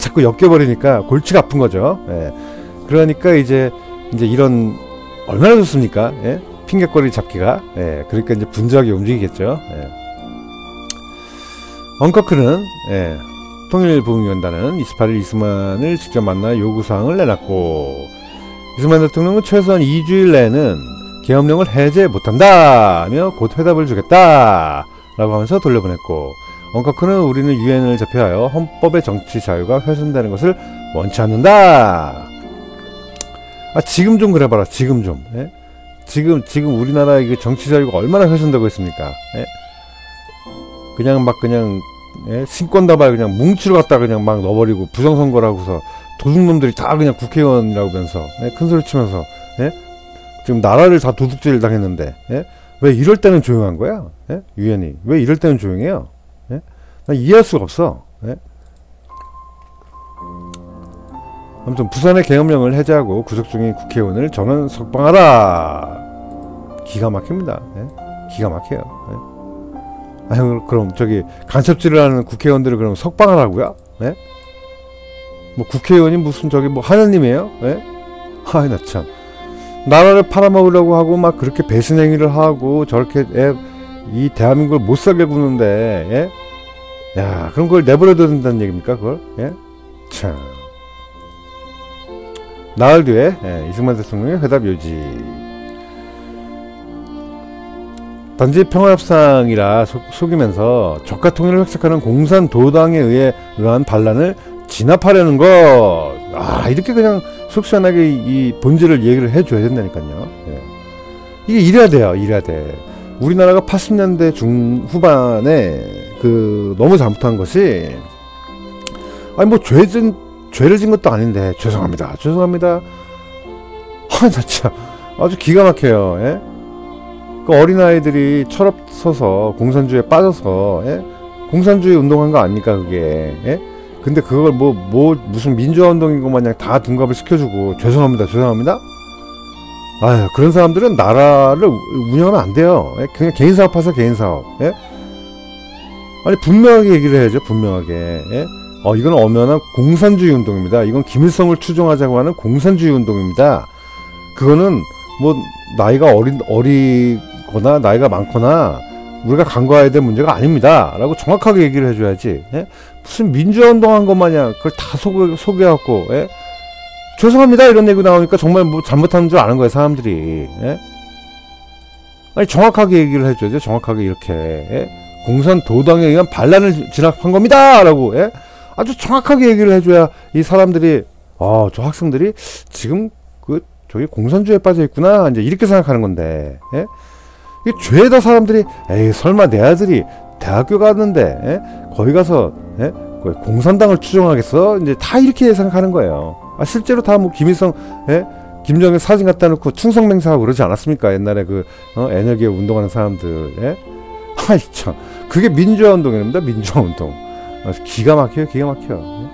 자꾸 엮여버리니까 골치가 아픈 거죠. 예. 그러니까 이제 이런 얼마나 좋습니까? 예? 핑계거리 잡기가. 예. 그러니까 이제 분주하게 움직이겠죠. 예. 엉커크는, 예, 통일부위원단은 28일 이스만을 직접 만나 요구사항을 내놨고, 이스만 대통령은 최소한 2주일 내에는 계엄령을 해제 못한다며 곧 회답을 주겠다 라고 하면서 돌려보냈고, 엉커크는 우리는 유엔을 제패하여 헌법의 정치 자유가 훼손되는 것을 원치 않는다. 지금 좀 그래봐라. 지금 좀. 예? 지금 우리나라의 정치 자유가 얼마나 훼손되고 있습니까? 예? 예? 신권다발 그냥 뭉치러 갔다가 그냥 막 넣어버리고 부정선거라고서 도둑놈들이 다 그냥 국회의원이라고 하면서, 예? 큰소리 치면서, 예? 지금 나라를 다 도둑질 당했는데, 예? 왜 이럴 때는 조용한 거야? 예? 유엔이 왜 이럴 때는 조용해요? 예? 난 이해할 수가 없어. 예? 아무튼 부산의 계엄령을 해제하고 구속 중인 국회의원을 전원 석방하라. 기가 막힙니다. 예? 기가 막혀요. 예? 아유, 그럼 저기 간첩질을 하는 국회의원들을 그럼 석방하라고요? 예? 뭐 국회의원이 무슨 저기 뭐 하느님이에요? 예? 아이 나 참. 나라를 팔아먹으려고 하고 막 그렇게 배신행위를 하고 저렇게 이 대한민국을 못 살게 구는데, 예? 야, 그럼 그걸 내버려둬야 된다는 얘기입니까? 그걸? 예? 참. 나흘 뒤에, 예, 이승만 대통령의 회답 요지. 단지 평화협상이라 속이면서 적가 통일을 획책하는 공산도당에 의한 반란을 진압하려는 것. 이렇게 그냥 속 시원하게 이 본질을 얘기를 해줘야 된다니까요. 예. 이게 이래야 돼요. 이래야 돼. 우리나라가 80년대 중후반에 너무 잘못한 것이, 뭐 죄를 진 것도 아닌데 죄송합니다. 나 참 아주 기가 막혀요. 예? 그 어린아이들이 철없어서 공산주의에 빠져서, 예? 공산주의 운동한 거 아닙니까 그게? 예? 근데 그걸 무슨 민주화 운동인 것 마냥 다 둔갑을 시켜주고 죄송합니다. 아유, 그런 사람들은 나라를 운영하면 안 돼요. 예? 그냥 개인 사업하세요. 개인 사업. 예? 아니 분명하게 얘기를 해야죠. 분명하게. 예? 이건 엄연한 공산주의 운동입니다. 이건 김일성을 추종하자고 하는 공산주의 운동입니다. 그거는 뭐 나이가 어리거나 나이가 많거나 우리가 간과해야 될 문제가 아닙니다 라고 정확하게 얘기를 해줘야지. 예? 무슨 민주화 운동한 것 마냥 그걸 다 속여갖고, 예? 죄송합니다 이런 얘기 나오니까 정말 뭐 잘못하는 줄 아는 거예요 사람들이. 예? 아니 정확하게 얘기를 해줘야죠. 정확하게 이렇게. 예? 공산도당에 의한 반란을 진압한 겁니다 라고, 예? 아주 정확하게 얘기를 해줘야 이 사람들이, 저 학생들이 지금 저기 공산주의에 빠져 있구나, 이제 이렇게 생각하는 건데, 예? 이 죄다 사람들이, 에이 설마 내 아들이 대학교 갔는데, 예? 거기 가서, 예? 거기 공산당을 추종하겠어? 이제 다 이렇게 생각하는 거예요. 실제로 다 뭐 김일성, 예? 김정일 사진 갖다 놓고 충성맹세하고 그러지 않았습니까? 옛날에 에너지에 운동하는 사람들, 예? 아이 참, 그게 민주화 운동입니다. 민주화 운동. 기가 막혀요, 기가 막혀. 예?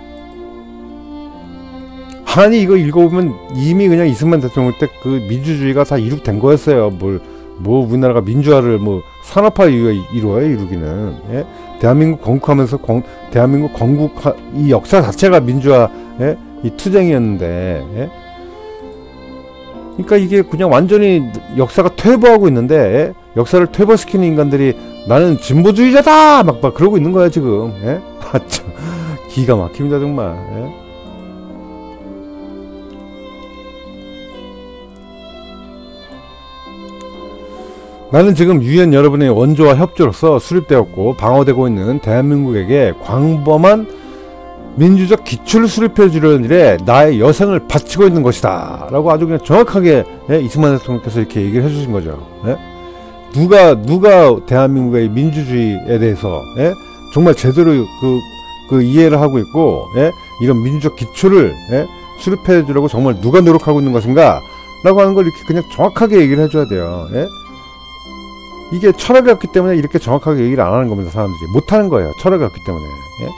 아니 이거 읽어보면 이미 그냥 이승만 대통령 때 그 민주주의가 다 이룩된 거였어요. 뭐 우리나라가 민주화를 뭐 산업화 이루어요, 이루기는. 예? 대한민국 건국하면서 대한민국 건국 이 역사 자체가 민주화, 예? 이 투쟁이었는데, 예? 그러니까 이게 그냥 완전히 역사가 퇴보하고 있는데, 예? 역사를 퇴보시키는 인간들이 나는 진보주의자다 막 그러고 있는 거야 지금. 예? 참 기가 막힙니다 정말. 예? 나는 지금 유엔 여러분의 원조와 협조로서 수립되었고 방어되고 있는 대한민국에게 광범한 민주적 기초를 수립해 주려는 일에 나의 여생을 바치고 있는 것이다 라고 아주 그냥 정확하게, 예? 이승만 대통령께서 이렇게 얘기를 해주신 거죠. 예? 누가 대한민국의 민주주의에 대해서, 예? 정말 제대로 그 이해를 하고 있고, 예? 이런 민주적 기초를, 예? 수립해 주려고 정말 누가 노력하고 있는 것인가 라고 하는 걸 이렇게 그냥 정확하게 얘기를 해줘야 돼요. 예? 이게 철학이 없기 때문에 이렇게 정확하게 얘기를 안 하는 겁니다. 사람들이 못하는 거예요. 철학이 없기 때문에. 예?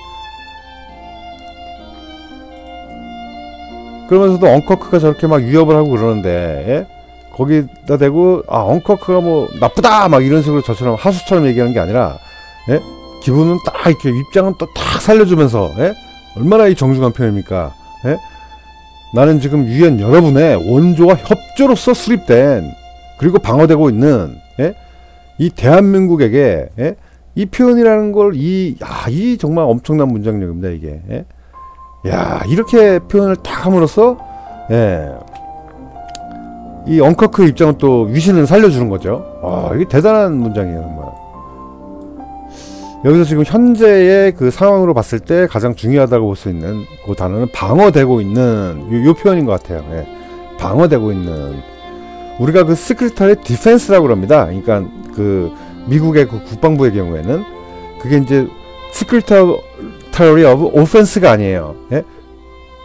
그러면서도 엉커크가 저렇게 막 위협을 하고 그러는데, 예? 거기다 대고 엉커크가 뭐 나쁘다 막 이런 식으로 저처럼 하수처럼 얘기하는 게 아니라, 예? 기분은 딱 이렇게 입장은 또 딱 살려주면서, 예? 얼마나 이 정중한 표현입니까? 예? 나는 지금 유엔 여러분의 원조와 협조로서 수립된 그리고 방어되고 있는, 예? 이 대한민국에게, 예? 이 표현이라는 걸 이 정말 엄청난 문장력입니다 이게. 예? 야, 이렇게 표현을 딱 함으로써, 예, 이 엉커크 입장은 또 위신을 살려주는 거죠. 이게 대단한 문장이에요 정말. 여기서 지금 현재의 그 상황으로 봤을 때 가장 중요하다고 볼 수 있는 그 단어는 방어되고 있는 요 표현인 것 같아요. 예. 방어되고 있는, 우리가 그 시크릿리 디펜스라고 그럽니다. 그러니까 그 미국의 그 국방부의 경우에는 그게 이제 시크릿리 오브 오펜스가 아니에요. 예?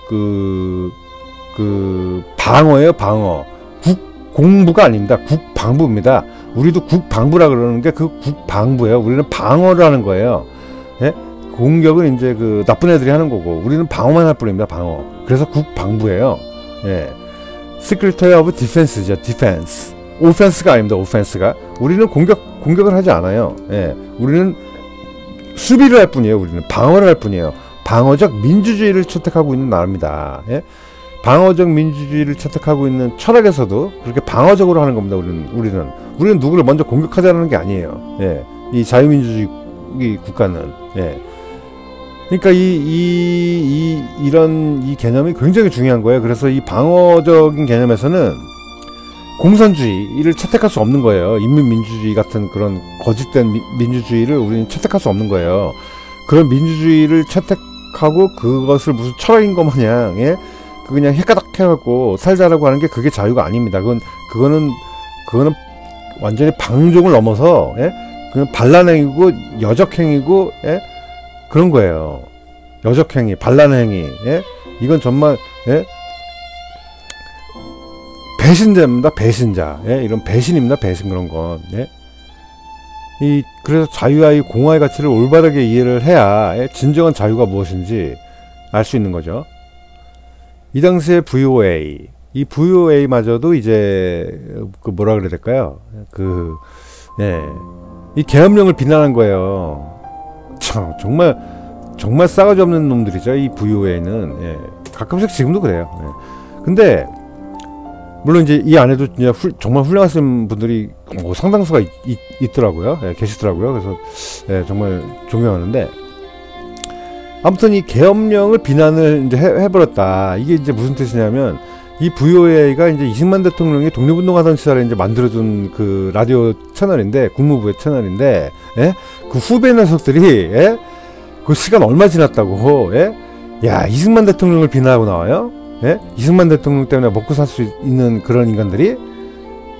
그 방어예요, 방어. 국공부가 아닙니다. 국방부입니다. 우리도 국방부라 그러는 게 그 국방부예요. 우리는 방어를 하는 거예요. 예? 공격은 이제 그 나쁜 애들이 하는 거고, 우리는 방어만 할 뿐입니다. 방어. 그래서 국방부예요. 예. 시크릿리 오브 디펜스죠. 디펜스. 오펜스가 아닙니다. 오펜스가. 우리는 공격을 하지 않아요. 예. 우리는 수비를 할 뿐이에요. 우리는 방어를 할 뿐이에요. 방어적 민주주의를 채택하고 있는 나라입니다. 예? 방어적 민주주의를 채택하고 있는 철학에서도 그렇게 방어적으로 하는 겁니다. 우리는 누구를 먼저 공격하자는 게 아니에요. 예. 이 자유민주주의 국가는. 예. 그러니까 이런 이 개념이 굉장히 중요한 거예요. 그래서 이 방어적인 개념에서는 공산주의를 채택할 수 없는 거예요. 인민민주주의 같은 그런 거짓된 민주주의를 우리는 채택할 수 없는 거예요. 그런 민주주의를 채택하고 그것을 무슨 철학인 것 마냥, 예? 그냥 헷가닥 해갖고 살자라고 하는 게 그게 자유가 아닙니다. 그거는 완전히 방종을 넘어서, 예? 그건 반란행위고 여적행위고, 예? 그런 거예요. 여적행위, 반란행위, 예? 이건 정말, 예? 배신자입니다. 배신자. 예? 이런 배신입니다. 배신 그런 건. 예? 그래서 자유와 이 공화의 가치를 올바르게 이해를 해야, 예? 진정한 자유가 무엇인지 알 수 있는 거죠. 이 당시에 VOA, 이 VOA마저도 이제 뭐라 그래야 될까요? 예, 이 계엄령을 비난한 거예요. 참 정말 싸가지 없는 놈들이죠. 이 VOA는. 예, 가끔씩 지금도 그래요. 예. 근데 물론 이제 이 안에도 진짜 정말 훌륭하신 분들이 상당수가 있더라고요. 예, 계시더라고요. 그래서 예, 정말 존경하는데, 아무튼 이 계엄령을 비난을 이제 해버렸다. 이게 이제 무슨 뜻이냐면, 이 VOA가 이제 이승만 대통령이 독립운동하던 시절에 이제 만들어준 그 라디오 채널인데, 국무부의 채널인데, 예? 그 후배 녀석들이, 예? 그 시간 얼마 지났다고, 예? 야, 이승만 대통령을 비난하고 나와요? 예? 이승만 대통령 때문에 먹고 살 수 있는 그런 인간들이?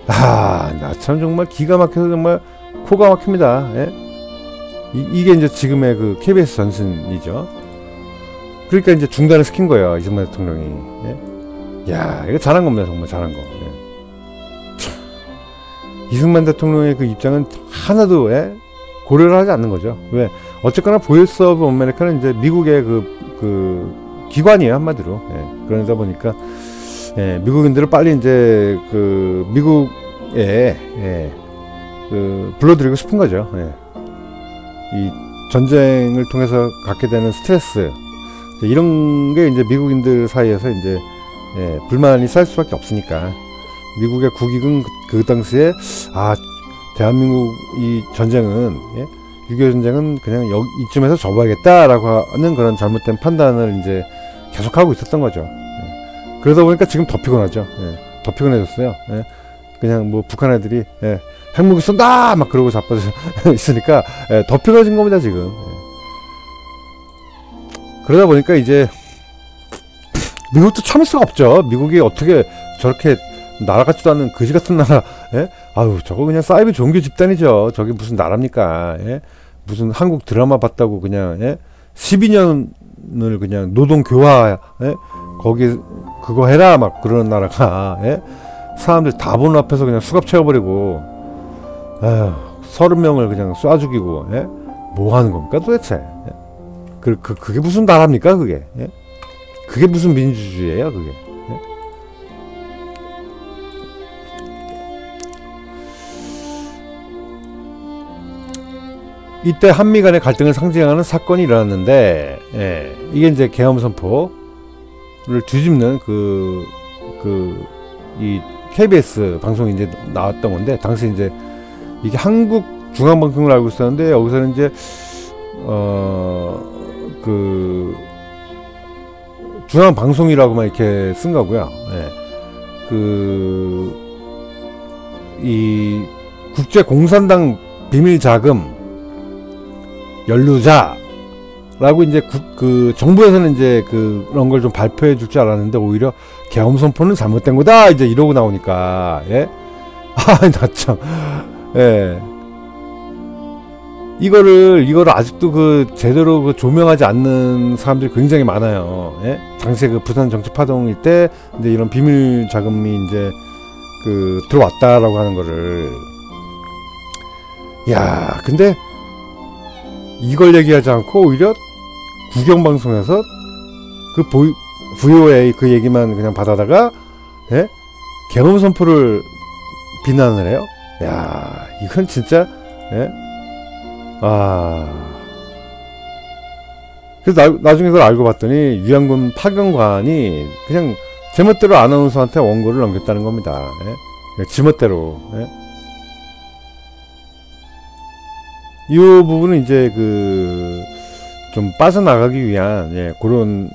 아, 나 참 정말 기가 막혀서 정말 코가 막힙니다. 예? 이게 이제 지금의 그 KBS 전신이죠. 그러니까 이제 중단을 시킨 거예요, 이승만 대통령이. 예? 야, 이거 잘한 겁니다, 정말 잘한 거. 예. 이승만 대통령의 그 입장은 하나도, 예? 고려를 하지 않는 거죠. 왜? 어쨌거나 보이스 오브 아메리카는 이제 미국의 그 기관이에요, 한마디로. 예. 그러다 보니까, 예, 미국인들을 빨리 이제 그 미국에, 예, 그 불러들이고 싶은 거죠. 예. 이 전쟁을 통해서 갖게 되는 스트레스, 이런 게 이제 미국인들 사이에서 이제, 예, 불만이 쌓일 수밖에 없으니까 미국의 국익은 그 당시에, 아, 대한민국 이 전쟁은, 예, 6.25 전쟁은 그냥 이쯤에서 접어야겠다라고 하는 그런 잘못된 판단을 이제 계속하고 있었던 거죠. 예. 그러다 보니까 지금 더 피곤하죠. 예. 더 피곤해졌어요. 예. 그냥 뭐 북한 애들이, 예, 핵무기 쏜다 막 그러고 자빠져 있으니까, 예, 더 피곤해진 겁니다 지금. 예. 그러다 보니까 이제 미국도 참을 수가 없죠. 미국이 어떻게 저렇게 나라 같지도 않은 그지 같은 나라, 예? 아유, 저거 그냥 사이비 종교 집단이죠. 저게 무슨 나라입니까? 예? 무슨 한국 드라마 봤다고 그냥, 예? 12년을 그냥 노동 교화, 예? 거기 그거 해라 막 그런 나라가, 예? 사람들 다 보는 앞에서 그냥 수갑 채워버리고, 아유, 30명을 그냥 쏴 죽이고, 예? 뭐 하는 겁니까 도대체? 예? 그게 무슨 나라입니까 그게? 예? 그게 무슨 민주주의예요 그게? 예? 이때 한미 간의 갈등을 상징하는 사건이 일어났는데, 예, 이게 이제 계엄선포를 뒤집는 이 KBS 방송이 이제 나왔던 건데, 당시 이제 이게 한국 중앙방송을 알고 있었는데, 여기서는 이제 그 중앙방송이라고만 이렇게 쓴 거고요. 예. 이 국제공산당 비밀자금 연루자라고 이제 그 정부에서는 이제 그런 걸 좀 발표해 줄 줄 알았는데, 오히려 계엄 선포는 잘못된 거다 이제 이러고 나오니까, 예, 아, 나 참, 예, 이거를 아직도 그 제대로 그 조명하지 않는 사람들이 굉장히 많아요. 예? 당시에 그 부산 정치 파동일 때 이제 이런 비밀 자금이 이제 그 들어왔다라고 하는 거를, 야, 근데 이걸 얘기하지 않고 오히려 국영방송에서 그 VOA 그 얘기만 그냥 받아다가, 예? 계엄 선포를 비난을 해요. 야, 이건 진짜, 예? 아, 그래서 나중에 그걸 알고 봤더니 위안군 파견관이 그냥 제멋대로 아나운서한테 원고를 넘겼다는 겁니다. 예? 지멋대로. 예? 이 부분은 이제 좀 빠져나가기 위한, 예, 그런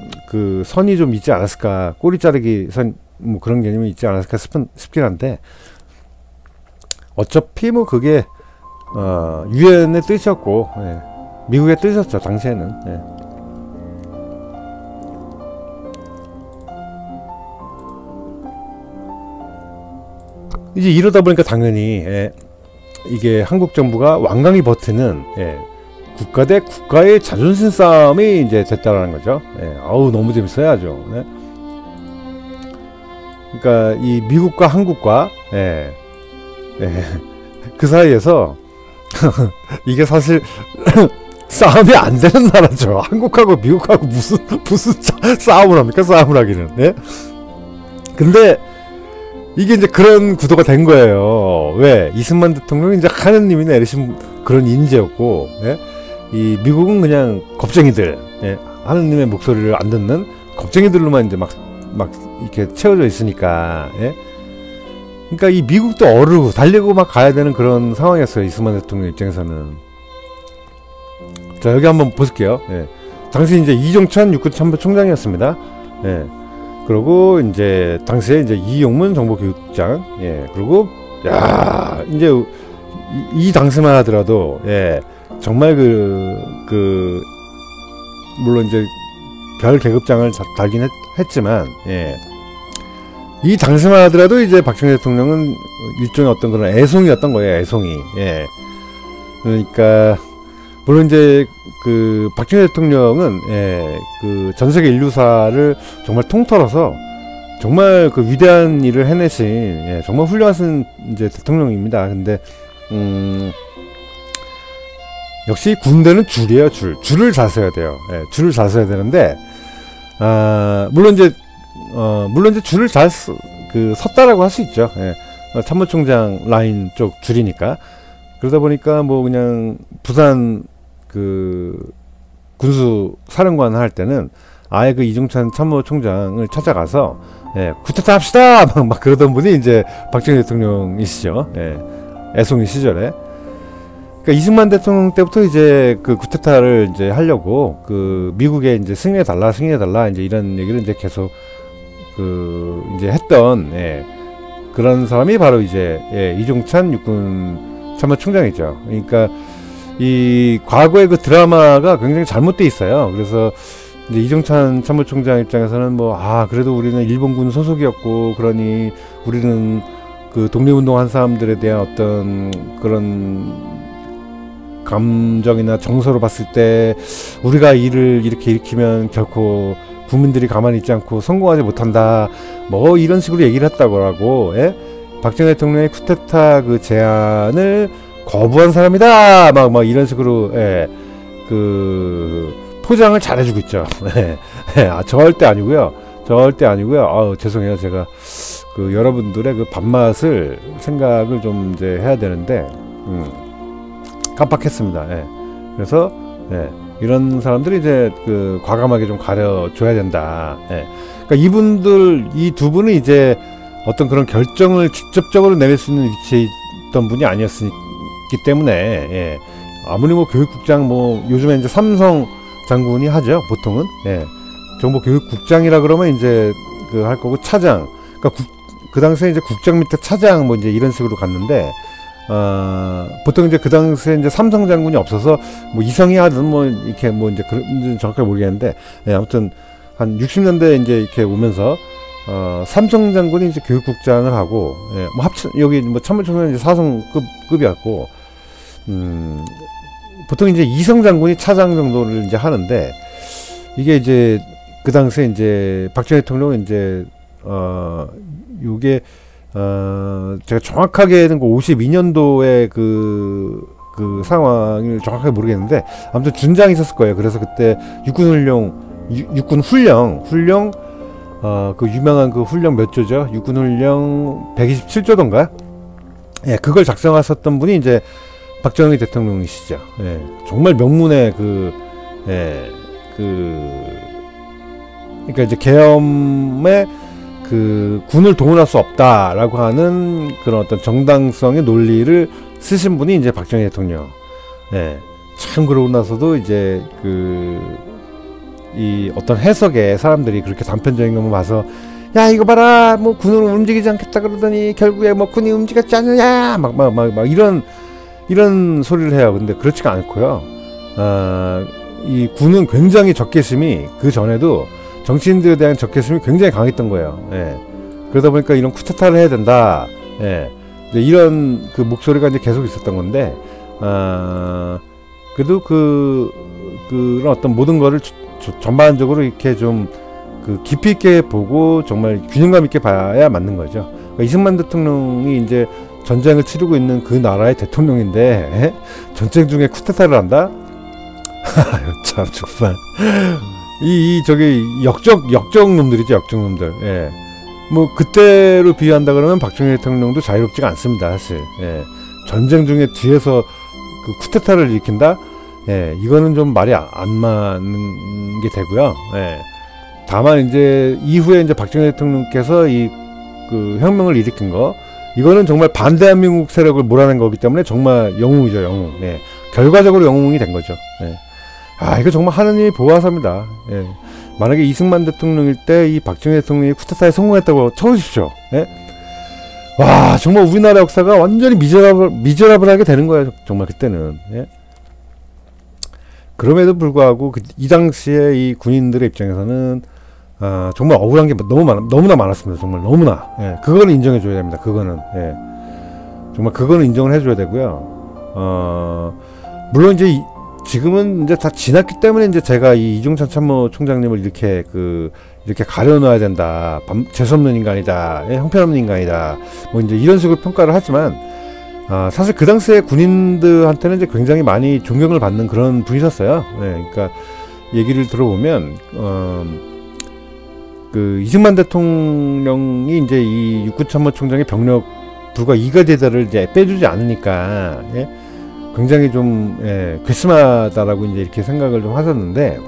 선이 좀 있지 않았을까, 꼬리 자르기 선, 뭐 그런 개념이 있지 않았을까 싶긴 한데, 어차피 뭐 그게 유엔의 뜻이었고, 예, 미국의 뜻이었죠 당시에는. 예. 이제 이러다 보니까 당연히, 예, 이게 한국 정부가 완강히 버티는, 예, 국가 대 국가의 자존심 싸움이 이제 됐다라는 거죠. 예, 아우 너무 재밌어요 아주. 예. 그러니까 이 미국과 한국과, 예, 예, 그 사이에서 이게 사실 싸움이 안 되는 나라죠. 한국하고 미국하고 무슨 싸움을 합니까? 싸움을 하기는. 예? 근데 이게 이제 그런 구도가 된 거예요. 왜? 이승만 대통령이 이제 하느님이 내리신 그런 인재였고, 예? 이 미국은 그냥 겁쟁이들, 예? 하느님의 목소리를 안 듣는 겁쟁이들로만 이제 막 이렇게 채워져 있으니까, 예? 그러니까 이 미국도 어르고 달리고 막 가야 되는 그런 상황이었어요. 이승만 대통령 입장에서는. 자, 여기 한번 보실게요. 예. 당시 이제 이종찬 육군 참모총장이었습니다. 예. 그리고 이제 당시에 이제 이용문 정보교육장, 예, 그리고 야 이제 이 당시만 하더라도, 예, 정말 물론 이제 별 계급장을 달긴 했지만, 예, 이 당시만 하더라도 이제 박정희 대통령은 일종의 어떤 그런 애송이었던 거예요, 애송이. 예, 그러니까 물론 이제 그 박정희 대통령은, 예, 그 전 세계 인류사를 정말 통틀어서 정말 그 위대한 일을 해내신, 예, 정말 훌륭한 이제 대통령입니다. 근데 역시 군대는 줄이에요, 줄. 줄을 잘 서야 돼요. 예, 줄을 잘 서야 되는데, 물론 이제 줄을 잘 섰다라고 할 수 있죠. 예, 참모총장 라인 쪽 줄이니까. 그러다 보니까 뭐 그냥 부산 그 군수 사령관 할 때는 아예 그 이중찬 참모총장을 찾아가서, 예, 쿠데타 합시다! 막 그러던 분이 이제 박정희 대통령이시죠. 예, 애송이 시절에. 그러니까 이승만 대통령 때부터 이제 그 쿠데타를 이제 하려고 그 미국에 이제 승인해달라 이제 이런 얘기를 이제 계속 이제 했던, 예, 그런 사람이 바로 이제, 예, 이중찬 육군 참모총장이죠. 그러니까 이 과거의 그 드라마가 굉장히 잘못돼 있어요. 그래서 이제 이정찬 참모총장 입장에서는 뭐, 그래도 우리는 일본군 소속이었고, 그러니 우리는 그 독립운동한 사람들에 대한 어떤 그런 감정이나 정서로 봤을 때 우리가 일을 이렇게 일으키면 결코 국민들이 가만히 있지 않고 성공하지 못한다, 뭐 이런 식으로 얘기를 했다고 하고, 예? 박정희 대통령의 쿠데타 그 제안을 거부한 사람이다, 막 이런 식으로, 예, 포장을 잘해주고 있죠. 예, 예, 절대 아니고요. 죄송해요. 제가 여러분들의 그 밥맛을 생각을 좀 이제 해야 되는데, 깜빡했습니다. 예. 그래서, 예, 이런 사람들이 이제 과감하게 좀 가려줘야 된다. 예. 그러니까 이 두 분은 이제 어떤 그런 결정을 직접적으로 내릴 수 있는 위치에 있던 분이 아니었기 때문에, 예, 아무리 뭐 교육국장, 뭐 요즘에 이제 삼성 장군이 하죠, 보통은. 예, 정보교육국장이라 그러면 이제 할 거고, 차장, 그러니까 그 당시에 이제 국장 밑에 차장 뭐 이제 이런 식으로 갔는데, 보통 이제 그 당시에 이제 삼성 장군이 없어서 뭐 이성이 하든 뭐 이렇게 뭐 이제 정확하게 모르겠는데, 예, 아무튼 한 60년대 이제 이렇게 오면서 삼성 장군이 이제 교육국장을 하고, 예, 뭐 여기 뭐 참모총장이 이제 4성급이었고, 보통 이제 이성 장군이 차장 정도를 이제 하는데, 이게 이제 그 당시에 이제 박정희 대통령은 이제 요게 제가 정확하게는 52년도에 그 상황을 정확하게 모르겠는데, 아무튼 준장이 있었을 거예요. 그래서 그때 육군 훈령 그 유명한 그 훈령 몇 조죠? 육군 훈령 127조던가? 예, 그걸 작성하셨던 분이 이제 박정희 대통령이시죠. 예, 정말 명문의 그러니까 이제 계엄에 군을 동원할 수 없다라고 하는 그런 어떤 정당성의 논리를 쓰신 분이 이제 박정희 대통령. 예, 참 그러고 나서도 이제 이 어떤 해석에 사람들이 그렇게 단편적인 것만 봐서, 야, 이거 봐라, 뭐 군을 움직이지 않겠다 그러더니 결국에 뭐 군이 움직였지 않느냐, 막 이런 소리를 해요. 근데 그렇지가 않고요. 이 군은 굉장히 적개심이 그 전에도 정치인들에 대한 적개심이 굉장히 강했던 거예요. 예. 그러다 보니까 이런 쿠데타를 해야 된다. 예. 이제 이런 목소리가 이제 계속 있었던 건데, 그래도 그런 어떤 모든 거를 전반적으로 이렇게 좀 깊이 있게 보고 정말 균형감 있게 봐야 맞는 거죠. 그러니까 이승만 대통령이 이제 전쟁을 치르고 있는 그 나라의 대통령인데, 예? 전쟁 중에 쿠데타를 한다? 참 정말 저기 역적 놈들이죠, 역적 놈들. 예. 뭐 그때로 비유한다 그러면 박정희 대통령도 자유롭지가 않습니다, 사실. 예. 전쟁 중에 뒤에서 쿠데타를 일으킨다? 예, 이거는 좀 말이 안 맞는 게 되고요. 예. 다만 이제 이후에 이제 박정희 대통령께서 혁명을 일으킨 거, 이거는 정말 반대한민국 세력을 몰아낸 거기 때문에 정말 영웅이죠, 영웅. 예. 결과적으로 영웅이 된 거죠. 예. 이거 정말 하느님이 보호하사입니다. 예. 만약에 이승만 대통령일 때 이 박정희 대통령이 쿠데타에 성공했다고 쳐보십시오. 예? 와, 정말 우리나라 역사가 완전히 미저라블하게 되는 거예요. 정말 그때는. 예? 그럼에도 불구하고 이 당시에 이 군인들의 입장에서는 정말 억울한 게 너무나 많았습니다. 정말 너무나. 예, 그거는 인정해줘야 됩니다. 그거는. 예. 정말 그거는 인정을 해줘야 되고요. 물론 이제 지금은 이제 다 지났기 때문에 이제 제가 이 이중찬 참모총장님을 이렇게 가려놔야 된다. 재수없는 인간이다. 예, 형편없는 인간이다. 뭐 이제 이런 식으로 평가를 하지만 사실 그 당시에 군인들한테는 이제 굉장히 많이 존경을 받는 그런 분이셨어요. 네, 그러니까 얘기를 들어보면 그 이승만 대통령이 이제 이 육군참모총장의 병력 불과 2가지다를 이제 빼주지 않으니까 예, 굉장히 좀 괘씸하다라고 이제 이렇게 생각을 좀 하셨는데,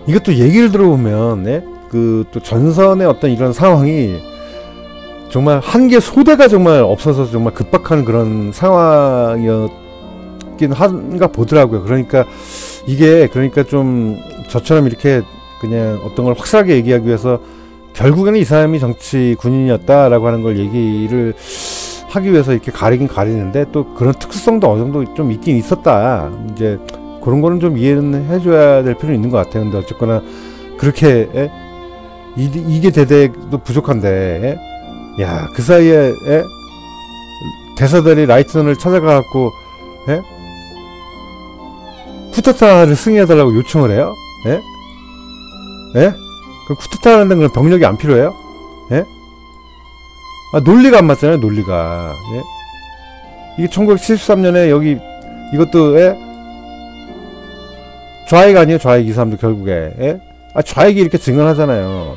이것도 얘기를 들어보면 예, 그 또 전선의 어떤 이런 상황이 정말 한 개 소대가 정말 없어서 정말 급박한 그런 상황이었긴 한가 보더라고요. 그러니까 이게 좀 저처럼 이렇게 그냥 어떤 걸 확실하게 얘기하기 위해서 결국에는 이 사람이 정치 군인이었다라고 하는 걸 얘기를 하기 위해서 이렇게 가리긴 가리는데, 또 그런 특수성도 어느 정도 좀 있긴 있었다. 이제 그런 거는 좀 이해는 해줘야 될 필요는 있는 것 같아요. 근데 어쨌거나 그렇게 이게 대대도 부족한데 야, 그 사이에 대사들이 라이트넌을 찾아가갖고 쿠데타를 승인해달라고 요청을 해요? 그럼 쿠데타 하는데 그럼 병력이 안 필요해요? 논리가 안 맞잖아요, 논리가. 이게 1973년에 여기 이것도 좌익 아니에요, 좌익. 이 사람도 결국에 좌익이 이렇게 증언하잖아요.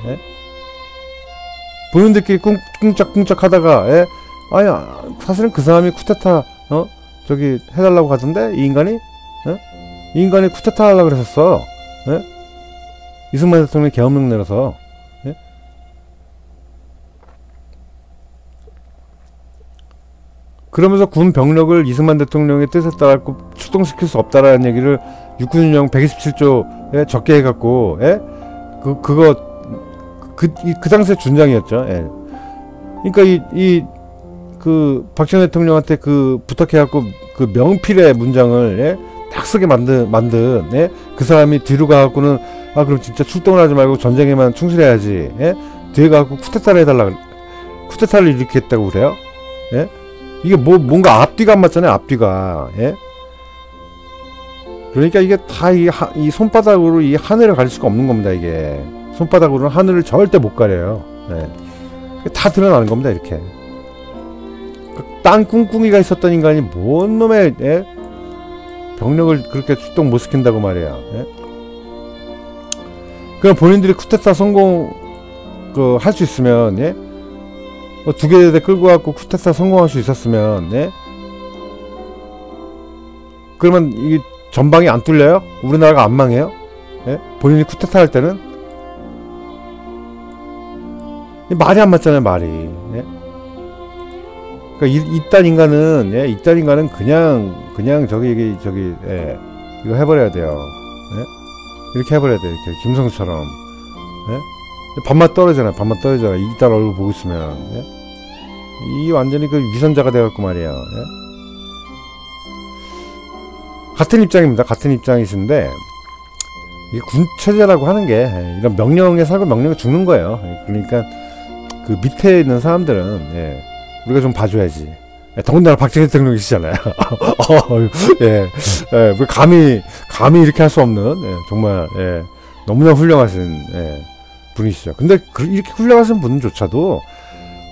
본인들끼리 꿍짝꿍짝 하다가 사실은 그 사람이 쿠데타 저기 해달라고 하던데 이 인간이 쿠데타 하려고 그랬었어. 이승만 대통령이 계엄령 내려서. 그러면서 군 병력을 이승만 대통령의 뜻에 따라 출동시킬 수 없다라는 얘기를 육군운영 127조에 적게 해갖고 그 당시에 준장이었죠. 그러니까 그 박정희 대통령한테 부탁해갖고 그 명필의 문장을 딱 쓰게 만든 그 사람이 뒤로 가갖고는 그럼 진짜 출동을 하지 말고 전쟁에만 충실해야지. 뒤에 가갖고 쿠데타를 해달라, 쿠데타를 일으키겠다고 그래요. 이게 뭔가 앞뒤가 안 맞잖아요, 앞뒤가. 그러니까 이게 다 이 손바닥으로 이 하늘을 가릴 수가 없는 겁니다. 이게 손바닥으로는 하늘을 절대 못 가려요. 다 드러나는 겁니다, 이렇게. 땅 꿍꿍이가 있었던 인간이 뭔 놈의 병력을 그렇게 출동 못 시킨다고 말이야. 그럼 본인들이 쿠데타 성공 할 수 있으면 2개 대대 끌고 갖고 쿠데타 성공할 수 있었으면 그러면 이 전방이 안 뚫려요? 우리나라가 안 망해요? 본인이 쿠데타 할 때는 말이 안 맞잖아요, 말이. 그러니까 이딴 인간은 그냥 저기 이거 해버려야 돼요. 이렇게 해버려야 돼. 이렇게 김성수처럼. 밥맛 떨어지잖아. 이딴 얼굴 보고 있으면. 이 완전히 그 위선자가 돼갖고 말이야. 같은 입장입니다. 같은 입장이신데, 이게 군체제라고 하는 게 이런 명령에 살고 명령에 죽는 거예요. 그러니까 그 밑에 있는 사람들은 우리가 좀 봐줘야지. 더군다나 박정희 대통령이시잖아요. 감히 이렇게 할 수 없는 정말 너무나 훌륭하신 분이시죠. 근데 이렇게 훌륭하신 분조차도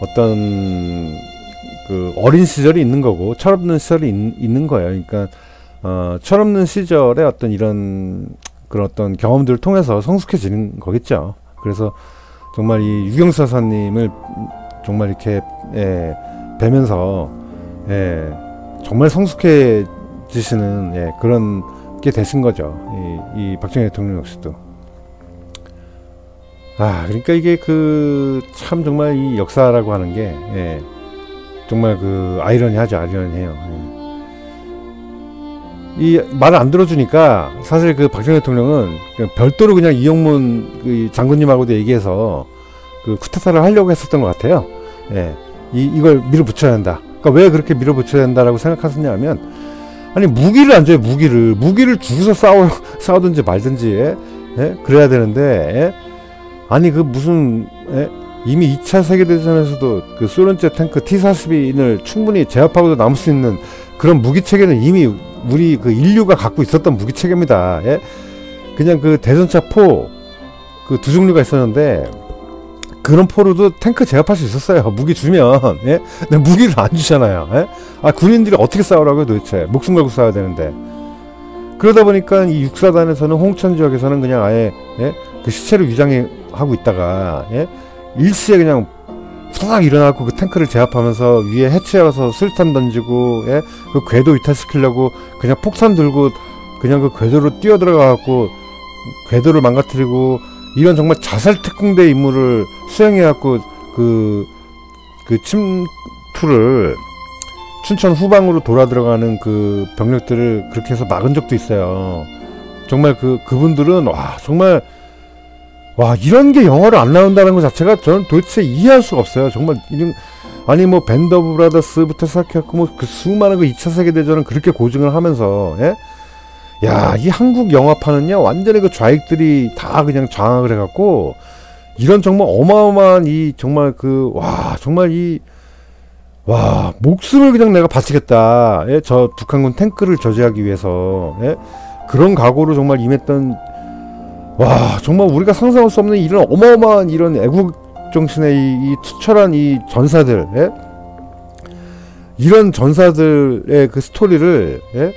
어떤 그 어린 시절이 있는 거고 철없는 시절이 있는 거예요. 그러니까 철없는 시절에 어떤 이런 그런 어떤 경험들을 통해서 성숙해지는 거겠죠. 그래서 정말 이 유경수 여사님을 정말 이렇게 뵈면서 정말 성숙해지시는 그런 게 되신 거죠. 이 박정희 대통령 역시도. 그러니까 이게 참 정말 이 역사라고 하는 게 정말 아이러니하죠. 아이러니해요. 이 말을 안 들어주니까 사실 그 박정희 대통령은 별도로 그냥 이영문 그 장군님하고도 얘기해서 그 쿠데타를 하려고 했었던 것 같아요. 예, 이걸 밀어붙여야 한다. 그러니까 왜 그렇게 밀어붙여야 한다라고 생각하셨냐 하면, 아니 무기를 안 줘요. 무기를 주고서 싸우든지 말든지, 예? 그래야 되는데, 예? 아니 그 무슨, 예? 이미 2차 세계대전에서도 그 소련제 탱크 T-42를 충분히 제압하고도 남을 수 있는 그런 무기체계는 이미 우리 그 인류가 갖고 있었던 무기체계입니다. 예? 그냥 그 대전차 포 그 두 종류가 있었는데 그런 포로도 탱크 제압할 수 있었어요. 무기 주면. 예? 근데 무기를 안 주잖아요. 예? 아, 군인들이 어떻게 싸우라고요 도대체. 목숨 걸고 싸워야 되는데. 그러다 보니까 이 육사단에서는 홍천 지역에서는 그냥 아예, 예? 그 시체를 위장하고 있다가, 예? 일시에 그냥 서닥 일어나고 그 탱크를 제압하면서 위에 해치워서 술탄 던지고, 예? 그 궤도 이탈시키려고 그냥 폭탄 들고 그냥 그 궤도로 뛰어들어가갖고 궤도를 망가뜨리고, 이런 정말 자살 특공대 임무를 수행해갖고 그 침투를 춘천 후방으로 돌아 들어가는 그 병력들을 그렇게 해서 막은 적도 있어요. 정말 그분들은 와 정말 와 이런 게 영화로 안 나온다는 것 자체가 저는 도대체 이해할 수가 없어요. 정말 이런, 아니 뭐 밴드 오브 브라더스부터 시작해갖고 뭐 그 수많은 그 2차 세계대전은 그렇게 고증을 하면서, 예? 야, 이 한국 영화판은요 완전히 그 좌익들이 다 그냥 장악을 해갖고 이런 정말 어마어마한 이 정말 그 와 정말 이 와 목숨을 그냥 내가 바치겠다, 예? 저 북한군 탱크를 저지하기 위해서, 예? 그런 각오로 정말 임했던, 와 정말 우리가 상상할 수 없는 이런 어마어마한 이런 애국 정신의 이 투철한 이 전사들, 예? 이런 전사들의 그 스토리를, 예?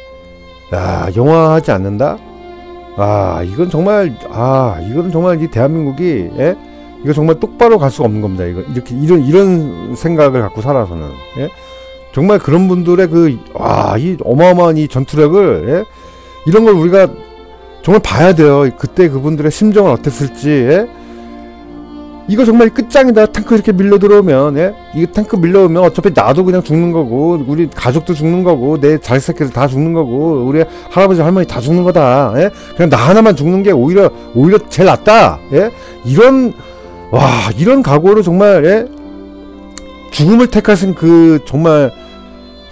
야, 영화하지 않는다? 아, 이건 정말 이 대한민국이, 예? 이거 정말 똑바로 갈 수가 없는 겁니다. 이거 이렇게 이런 생각을 갖고 살아서는, 예? 정말 그런 분들의 이 어마어마한 이 전투력을, 예? 이런 걸 우리가 정말 봐야 돼요. 그때 그분들의 심정은 어땠을지, 예? 이거 정말 끝장이다. 탱크 이렇게 밀려 들어오면, 예? 이 탱크 밀려오면 어차피 나도 그냥 죽는 거고, 우리 가족도 죽는 거고, 내 자식새끼들 다 죽는 거고, 우리 할아버지 할머니 다 죽는 거다. 예? 그냥 나 하나만 죽는 게 오히려 제일 낫다. 예? 이런 각오로 정말, 예? 죽음을 택하신 그 정말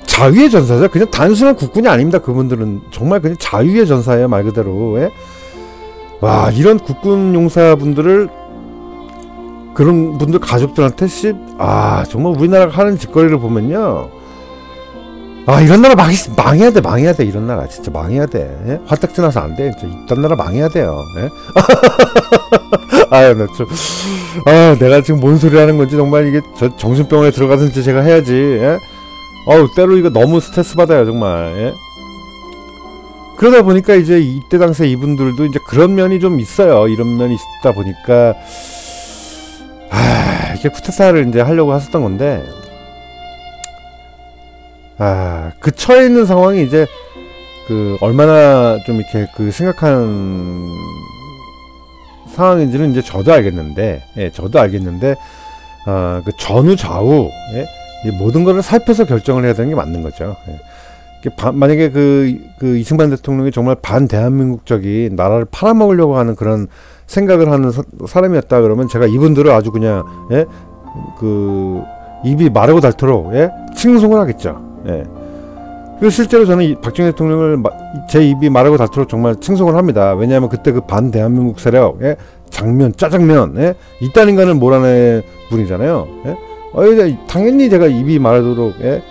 자위의 전사죠. 그냥 단순한 국군이 아닙니다. 그분들은 정말 그냥 자위의 전사예요, 말 그대로. 예? 와, 이런 국군 용사분들을, 그런 분들 가족들한테 정말 우리나라가 하는 짓거리를 보면요, 이런 나라 망해야 돼. 이런 나라 진짜 망해야 돼. 예? 화딱지 나서 안 돼. 이딴 나라 망해야 돼요. 예? 내가 지금 뭔 소리 하는 건지 정말 이게 정신병원에 들어가든지 제가 해야지. 예? 때로 이거 너무 스트레스 받아요 정말. 예? 그러다 보니까 이제 이때 당시에 이분들도 이제 그런 면이 좀 있어요. 이런 면이 있다 보니까 이렇게 쿠데타를 이제 하려고 하셨던 건데, 그 처해 있는 상황이 이제 얼마나 좀 이렇게 심각한 상황인지는 이제 저도 알겠는데, 예, 그 전후 좌우, 예, 이 모든 거를 살펴서 결정을 해야 되는 게 맞는 거죠. 예. 만약에 이승만 대통령이 정말 반대한민국적인 나라를 팔아먹으려고 하는 그런 생각을 하는 사람이었다 그러면 제가 이분들을 아주 그냥, 예? 입이 마르고 닳도록, 예? 칭송을 하겠죠. 예. 그리고 실제로 저는 박정희 대통령을 제 입이 마르고 닳도록 정말 칭송을 합니다. 왜냐하면 그때 그 반대한민국 세력, 예? 짜장면, 예? 이딴 인간을 몰아낸 분이잖아요. 예? 당연히 제가 입이 마르도록, 예?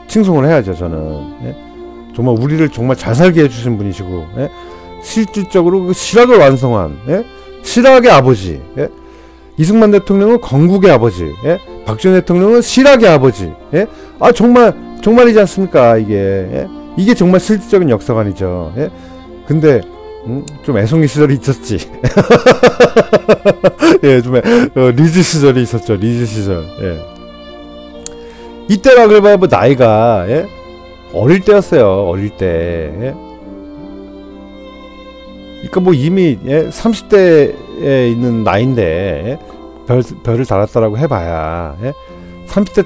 칭송을 해야죠. 저는, 예? 정말 우리를 정말 잘 살게 해주신 분이시고, 예? 실질적으로 그 실학을 완성한, 예? 실학의 아버지, 예? 이승만 대통령은 건국의 아버지, 예? 박정희 대통령은 실학의 아버지, 예? 정말이지 않습니까? 이게 정말 실질적인 역사관이죠. 예? 근데 좀 애송이 시절이 있었지. 예, 좀 리즈 시절이 있었죠. 리즈 시절. 예. 이때라 그래봐 뭐 나이가, 예? 어릴 때였어요. 어릴 때. 예? 그러니까 뭐 이미, 예? 30대에 있는 나이인데, 예? 별을 달았다라고 해봐야, 예? 30대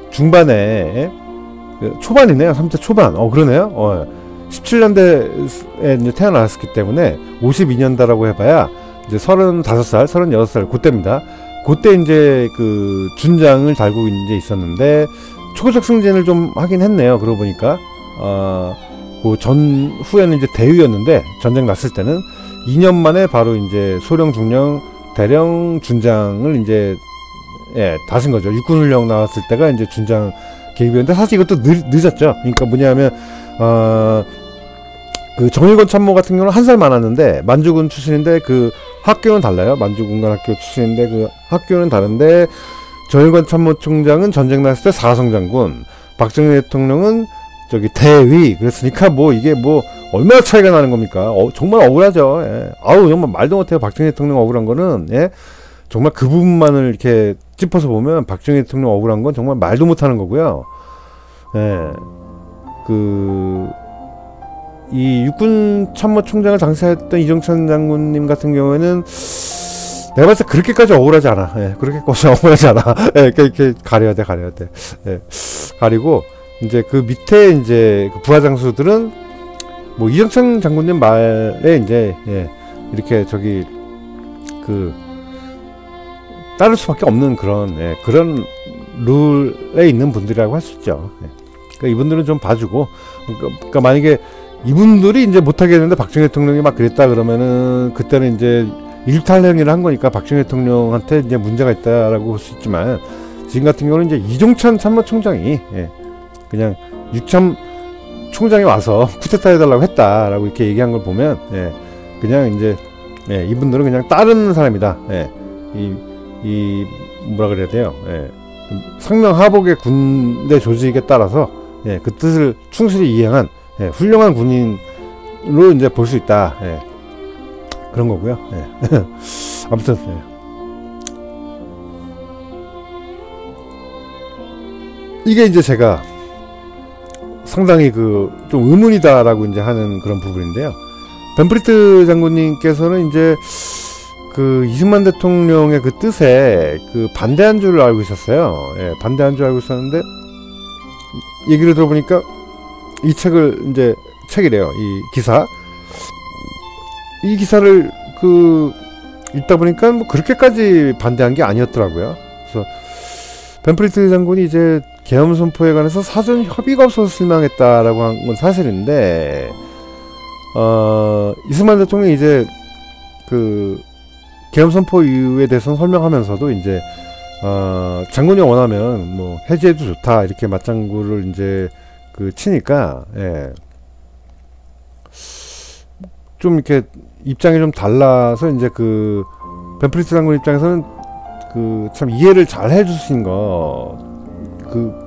중반에, 예? 초반이네요. 30대 초반. 그러네요. 17년대에 이제 태어났기 때문에 52년다라고 해봐야 이제 35살, 36살 그때입니다. 그때 이제 그 준장을 달고 이제 있었는데 초고속 승진을 좀 하긴 했네요. 그러고 보니까 그 전후에는 이제 대위였는데 전쟁 났을 때는 2년 만에 바로 이제 소령, 중령, 대령, 준장을 이제 다신 거죠. 육군훈련 나왔을 때가 이제 준장 계급이었는데 사실 이것도 늦었죠. 그러니까 뭐냐면 그 정일권 참모 같은 경우는 한 살 많았는데 만주군 출신인데 그 학교는 달라요. 만주군관 학교 출신인데 그 학교는 다른데 정일권 참모총장은 전쟁 났을 때 사성장군, 박정희 대통령은 저기 대위. 그랬으니까 뭐 이게 뭐 얼마나 차이가 나는 겁니까? 정말 억울하죠. 아우 정말 말도 못해요. 박정희 대통령 억울한 거는 정말 그 부분만을 이렇게 짚어서 보면 박정희 대통령 억울한 건 정말 말도 못하는 거고요. 이 육군 참모총장을 당시 했던 이정찬 장군님 같은 경우에는 내가 봤을 때 그렇게까지 억울하지 않아. 그렇게까지 억울하지 않아. 이렇게 가려야 돼. 가리고 이제 그 밑에 이제 그 부하장수들은 뭐 이정찬 장군님 말에 이제 이렇게 저기 그 따를 수밖에 없는 그런 룰에 있는 분들이라고 할 수 있죠. 그러니까 이분들은 좀 봐주고, 그러니까 만약에 이분들이 이제 못하겠는데 박정희 대통령이 막 그랬다 그러면은 그때는 이제 일탈행위를 한 거니까 박정희 대통령한테 이제 문제가 있다라고 볼 수 있지만 지금 같은 경우는 이제 이종찬 참모총장이 그냥 육참 총장이 와서 쿠데타 해달라고 했다라고 이렇게 얘기한 걸 보면 그냥 이제 이분들은 그냥 따르는 사람이다. 이 뭐라 그래야 돼요? 상명하복의 군대 조직에 따라서 그 뜻을 충실히 이행한 훌륭한 군인으로 이제 볼 수 있다. 그런 거고요. 아무튼 이게 이제 제가 상당히 그 좀 의문이다라고 이제 하는 그런 부분인데요. 벤프리트 장군님께서는 이제 그 이승만 대통령의 그 뜻에 그 반대한 줄 알고 있었어요. 반대한 줄 알고 있었는데 얘기를 들어보니까 이 책이래요. 이 기사. 이 기사를 그 읽다 보니까 뭐 그렇게까지 반대한 게 아니었더라고요. 그래서 벤프리트 장군이 이제 계엄선포에 관해서 사전 협의가 없어서 실망했다라고 한 건 사실인데 이승만 대통령이 이제 그 계엄선포 이유에 대해서는 설명하면서도 이제 장군이 원하면 뭐 해제해도 좋다 이렇게 맞장구를 이제 그 치니까 좀 이렇게 입장이 좀 달라서 이제 그 벤프리트 장군 입장에서는 그 참 이해를 잘 해주신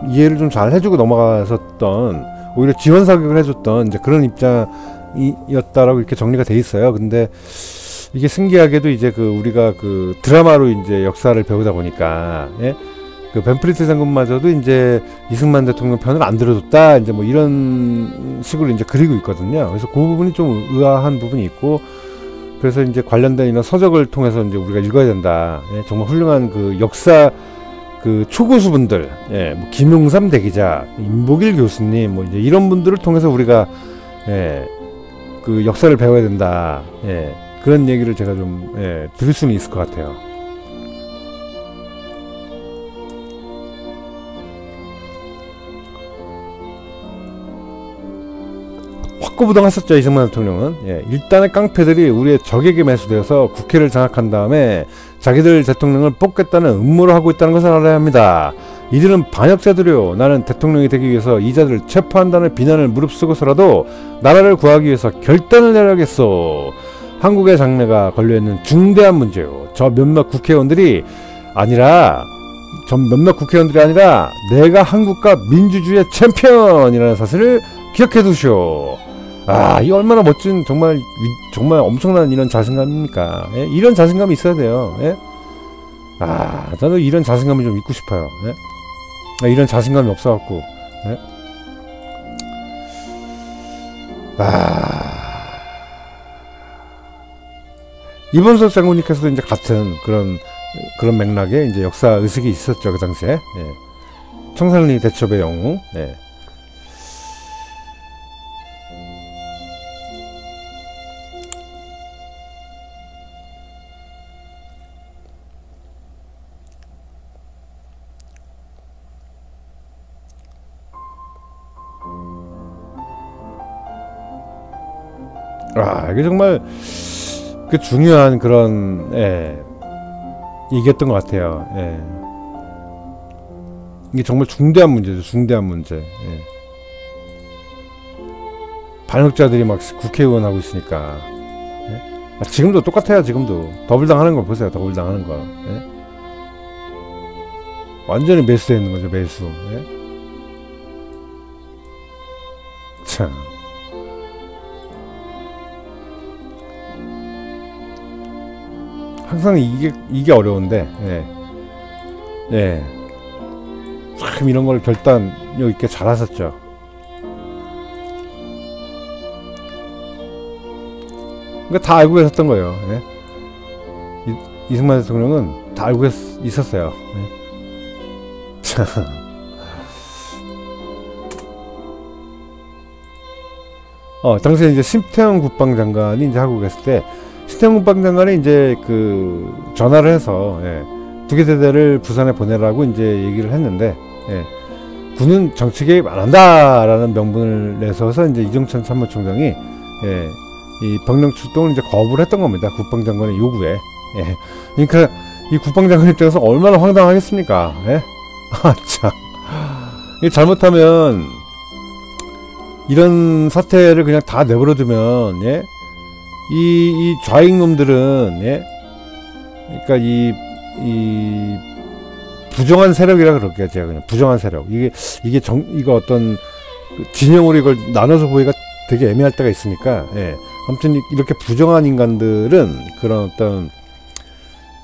이해를 좀 잘 해주고 넘어갔었던 오히려 지원 사격을 해줬던 이제 그런 입장이었다라고 이렇게 정리가 돼 있어요. 근데 이게 신기하게도 이제 그 우리가 그 드라마로 이제 역사를 배우다 보니까 그 벤프리트 장군마저도 이제 이승만 대통령 편을 안 들어줬다 이제 뭐 이런 식으로 이제 그리고 있거든요. 그래서 그 부분이 좀 의아한 부분이 있고 그래서 이제 관련된 이런 서적을 통해서 이제 우리가 읽어야 된다. 정말 훌륭한 그 역사 그 초고수분들, 뭐 김용삼 대기자, 임복일 교수님, 뭐 이제 이런 분들을 통해서 우리가 그 역사를 배워야 된다. 그런 얘기를 제가 좀 들을 수는 있을 것 같아요. 확고부동했었죠. 이승만 대통령은. 일단의 깡패들이 우리의 적에게 매수되어서 국회를 장악한 다음에 자기들 대통령을 뽑겠다는 음모를 하고 있다는 것을 알아야 합니다. 이들은 반역자들이요. 나는 대통령이 되기 위해서 이자들을 체포한다는 비난을 무릅쓰고서라도 나라를 구하기 위해서 결단을 내려야겠소. 한국의 장래가 걸려있는 중대한 문제요. 저 몇몇 국회의원들이 아니라 내가 한국과 민주주의의 챔피언이라는 사실을 기억해 두시오. 이 얼마나 멋진 정말 엄청난 이런 자신감입니까? 이런 자신감이 있어야 돼요. 저도 이런 자신감을 좀 잊고 싶어요. 이런 자신감이 없어갖고. 이범석 장군님께서도 이제 같은 그런 맥락에 이제 역사 의식이 있었죠. 그 당시에. 청산리 대첩의 영웅. 이게 정말 그 중요한 그런 얘기였던 것 같아요. 이게 정말 중대한 문제죠. 중대한 문제. 반역자들이 막 국회의원 하고 있으니까. 지금도 똑같아요. 지금도 더블당하는 걸 보세요. 더블당하는 거. 완전히 매수되어 있는 거죠. 매수. 참. 항상 이게 어려운데, 참 이런 걸 결단력 있게 잘 하셨죠. 그러니까 다 알고 계셨던 거예요. 이승만 대통령은 다 알고 있었어요. 참. 당시에 이제 심태영 국방장관이 이제 하고 계실 때, 심태영 국방장관이 이제 그 전화를 해서 두개 대대를 부산에 보내라고 이제 얘기를 했는데, 군은 정치 개입 안 한다라는 명분을 내서서 이제 이종찬 참모총장이 이 병력 출동을 이제 거부를 했던 겁니다. 국방장관의 요구에. 그러니까 이 국방장관 입장에서 얼마나 황당하겠습니까? 참. 잘못하면 이런 사태를 그냥 다 내버려두면 이 좌익놈들은 그러니까 이 부정한 세력이라 그럴게요. 제가 그냥 부정한 세력. 이거 어떤 진영으로 이걸 나눠서 보기가 되게 애매할 때가 있으니까. 아무튼 이렇게 부정한 인간들은 그런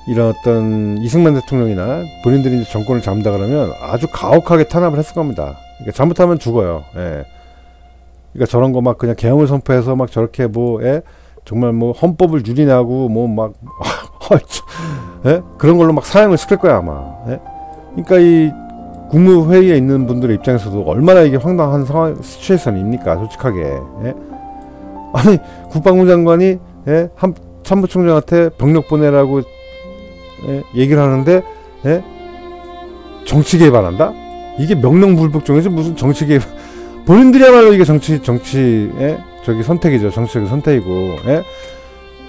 이런 어떤 이승만 대통령이나 본인들이 이제 정권을 잡는다 그러면 아주 가혹하게 탄압을 했을 겁니다. 그러니까 잘못하면 죽어요. 그러니까 저런 거 막 그냥 계엄을 선포해서 막 저렇게 정말 뭐 헌법을 유린하고 뭐 막 그런 걸로 막 사형을 시킬 거야 아마. 그러니까 이 국무회의에 있는 분들의 입장에서도 얼마나 이게 황당한 상황 시츄에이션입니까 솔직하게. 아니 국방부 장관이 참모총장한테 병력 보내라고 얘기를 하는데 정치 개입한다? 이게 명령 불복 중에서 무슨 정치 개입? 본인들이야말로 이게 정치 저기 선택이죠. 정치적인 선택이고.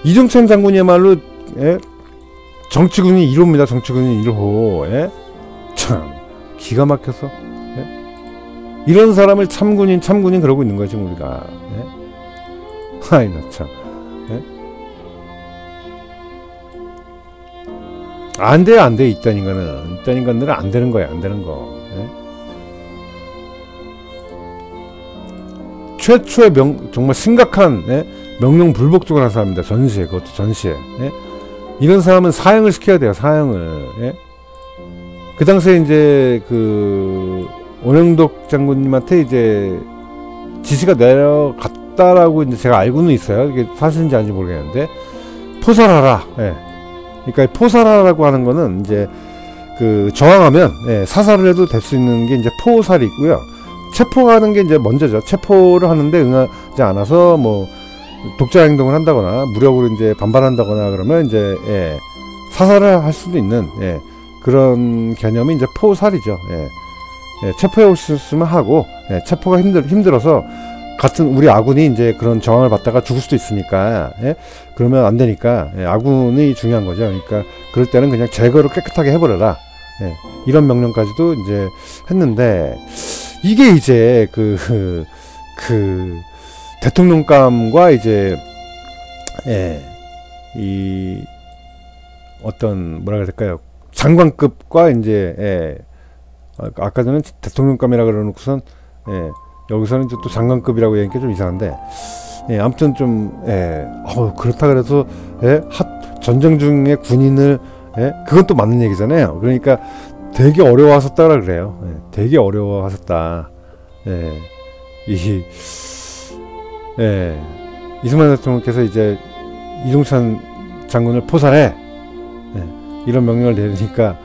이종찬 장군이야말로 정치군이 1호입니다. 정치군이 1호. 참 기가 막혀서 이런 사람을 참군인 그러고 있는 거지 우리가. 아이 나 참. 안 돼. 이딴 인간들은 안 되는 거야. 안 되는 거. 최초의 정말 심각한 명령 불복종을 한 사람입니다. 전시에. 그것도 전시에. 이런 사람은 사형을 시켜야 돼요. 사형을. 그 당시에 이제 그 원영덕 장군님한테 이제 지시가 내려갔다라고 이제 제가 알고는 있어요. 이게 사실인지 아닌지 모르겠는데 포살하라. 그러니까 포살하라고 하는 거는 이제 그 저항하면 사살을 해도 될 수 있는 게 이제 포살이고요. 체포하는 게 이제 먼저죠. 체포를 하는데 응하지 않아서 뭐 독자 행동을 한다거나 무력으로 이제 반발한다거나 그러면 이제 사살을 할 수도 있는 그런 개념이 이제 포살이죠. 체포해 오셨으면 하고 체포가 힘들어서 같은 우리 아군이 이제 그런 저항을 받다가 죽을 수도 있으니까 그러면 안 되니까 아군이 중요한 거죠. 그러니까 그럴 때는 그냥 제거를 깨끗하게 해버려라. 이런 명령까지도 이제 했는데 이게 이제 그 대통령감과 이제 이 어떤 뭐라 그래야 될까요? 장관급과 이제 아까 전에 대통령감이라 그러놓고선 여기서는 이제 또 장관급이라고 얘기하니까 좀 이상한데 아무튼 좀 그렇다 그래서 전쟁 중에 군인을 그건 또 맞는 얘기잖아요. 그러니까 되게 어려워하셨다라 그래요. 되게 어려워하셨다. 이승만 대통령께서 이제 이종찬 장군을 포살해. 이런 명령을 내리니까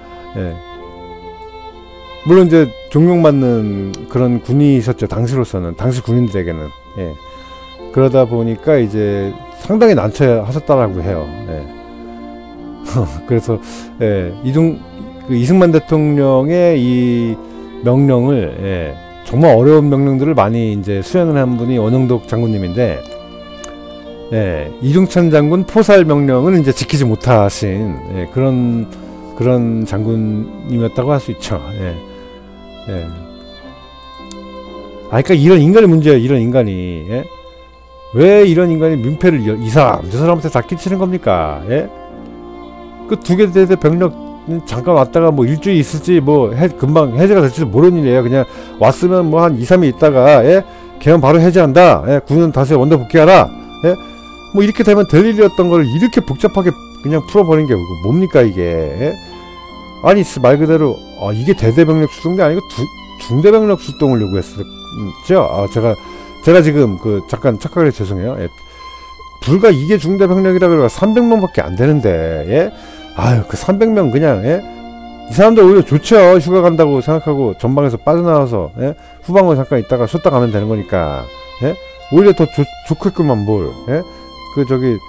물론 이제 존경받는 그런 군이셨죠. 당시로서는 당시 군인들에게는 그러다 보니까 이제 상당히 난처하셨다라고 해요. 그래서 이승만 대통령의 이 명령을 정말 어려운 명령들을 많이 이제 수행을 한 분이 원영덕 장군님인데 예, 이중찬 장군 포살 명령을 이제 지키지 못하신 예, 그런 장군님이었다고 할 수 있죠. 예. 예. 그러니까 이런 인간의 문제예요. 이런 인간이 예? 왜 이런 인간이 민폐를 이 사람한테 다 끼치는 겁니까? 예? 그 두 개 대대 병력 잠깐 왔다가 뭐 일주일 있을지 뭐 금방 해제가 될지도 모르는 일이에요. 그냥 왔으면 뭐 한 2, 3일 있다가 예? 걔는 바로 해제한다. 예? 군은 다시 원대 복귀하라. 예? 뭐 이렇게 되면 될 일이었던 걸 이렇게 복잡하게 그냥 풀어버린 게 뭡니까 이게? 예? 아니 말 그대로 이게 대대병력 출동이 아니고 중대병력 출동을 요구했었죠. 제가 지금 그 잠깐 착각을 해서 죄송해요. 예. 불과 이게 중대병력이라 그래가 300명밖에 안 되는데 예? 아유 그 300명 그냥 예? 이 사람들 오히려 좋죠. 휴가 간다고 생각하고 전방에서 빠져나와서 예? 후방으로 잠깐 있다가 쉬었다 가면 되는 거니까 예? 오히려 더 좋겠구만 뭘 예? 그 저기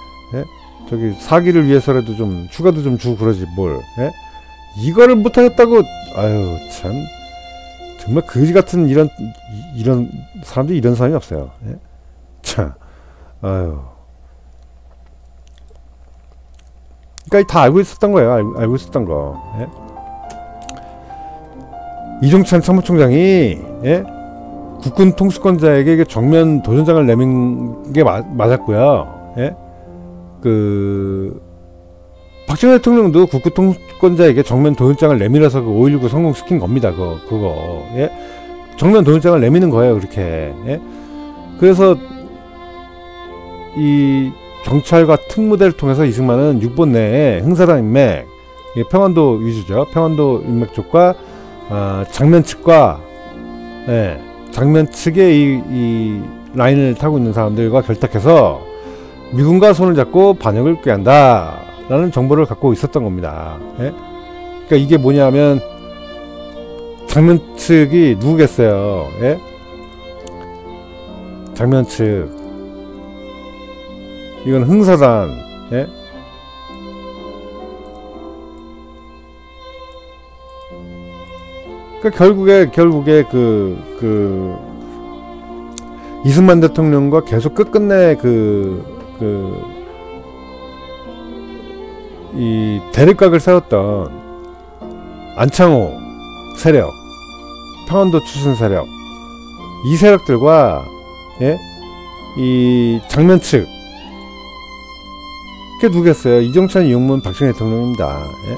사기를 위해서라도 좀 휴가도 좀 주고 그러지 뭘 예? 이거를 못하겠다고 아유 참 정말 거지 같은 이런 사람들이 이런 사람이 없어요. 예? 참 아유 그러니까 다 알고 있었던 거예요. 알고 있었던 거. 예? 이종찬 참모총장이 예? 국군 통수권자에게 정면 도전장을 내민 게 맞았고요. 예? 박정희 대통령도 국군 통수권자에게 정면 도전장을 내밀어서 그 5.19 성공시킨 겁니다. 그거. 예? 정면 도전장을 내미는 거예요. 그렇게. 예? 그래서 이 경찰과 특무대를 통해서 이승만은 6번 내에 흥사당 인맥, 평안도 위주죠. 평안도 인맥 쪽과 장면 측과 예, 장면 측의 이 라인을 타고 있는 사람들과 결탁해서 미군과 손을 잡고 반역을 꾀한다 라는 정보를 갖고 있었던 겁니다. 예? 그러니까 이게 뭐냐면 장면 측이 누구겠어요? 예? 장면 측 이건 흥사단 예? 그러니까 결국에 이승만 대통령과 계속 끝끝내 이 대립각을 세웠던 안창호 세력, 평안도 출신 세력, 이 세력들과 예? 이 장면 측 그게 누구겠어요? 이종찬, 이용문, 박정희 대통령입니다. 예?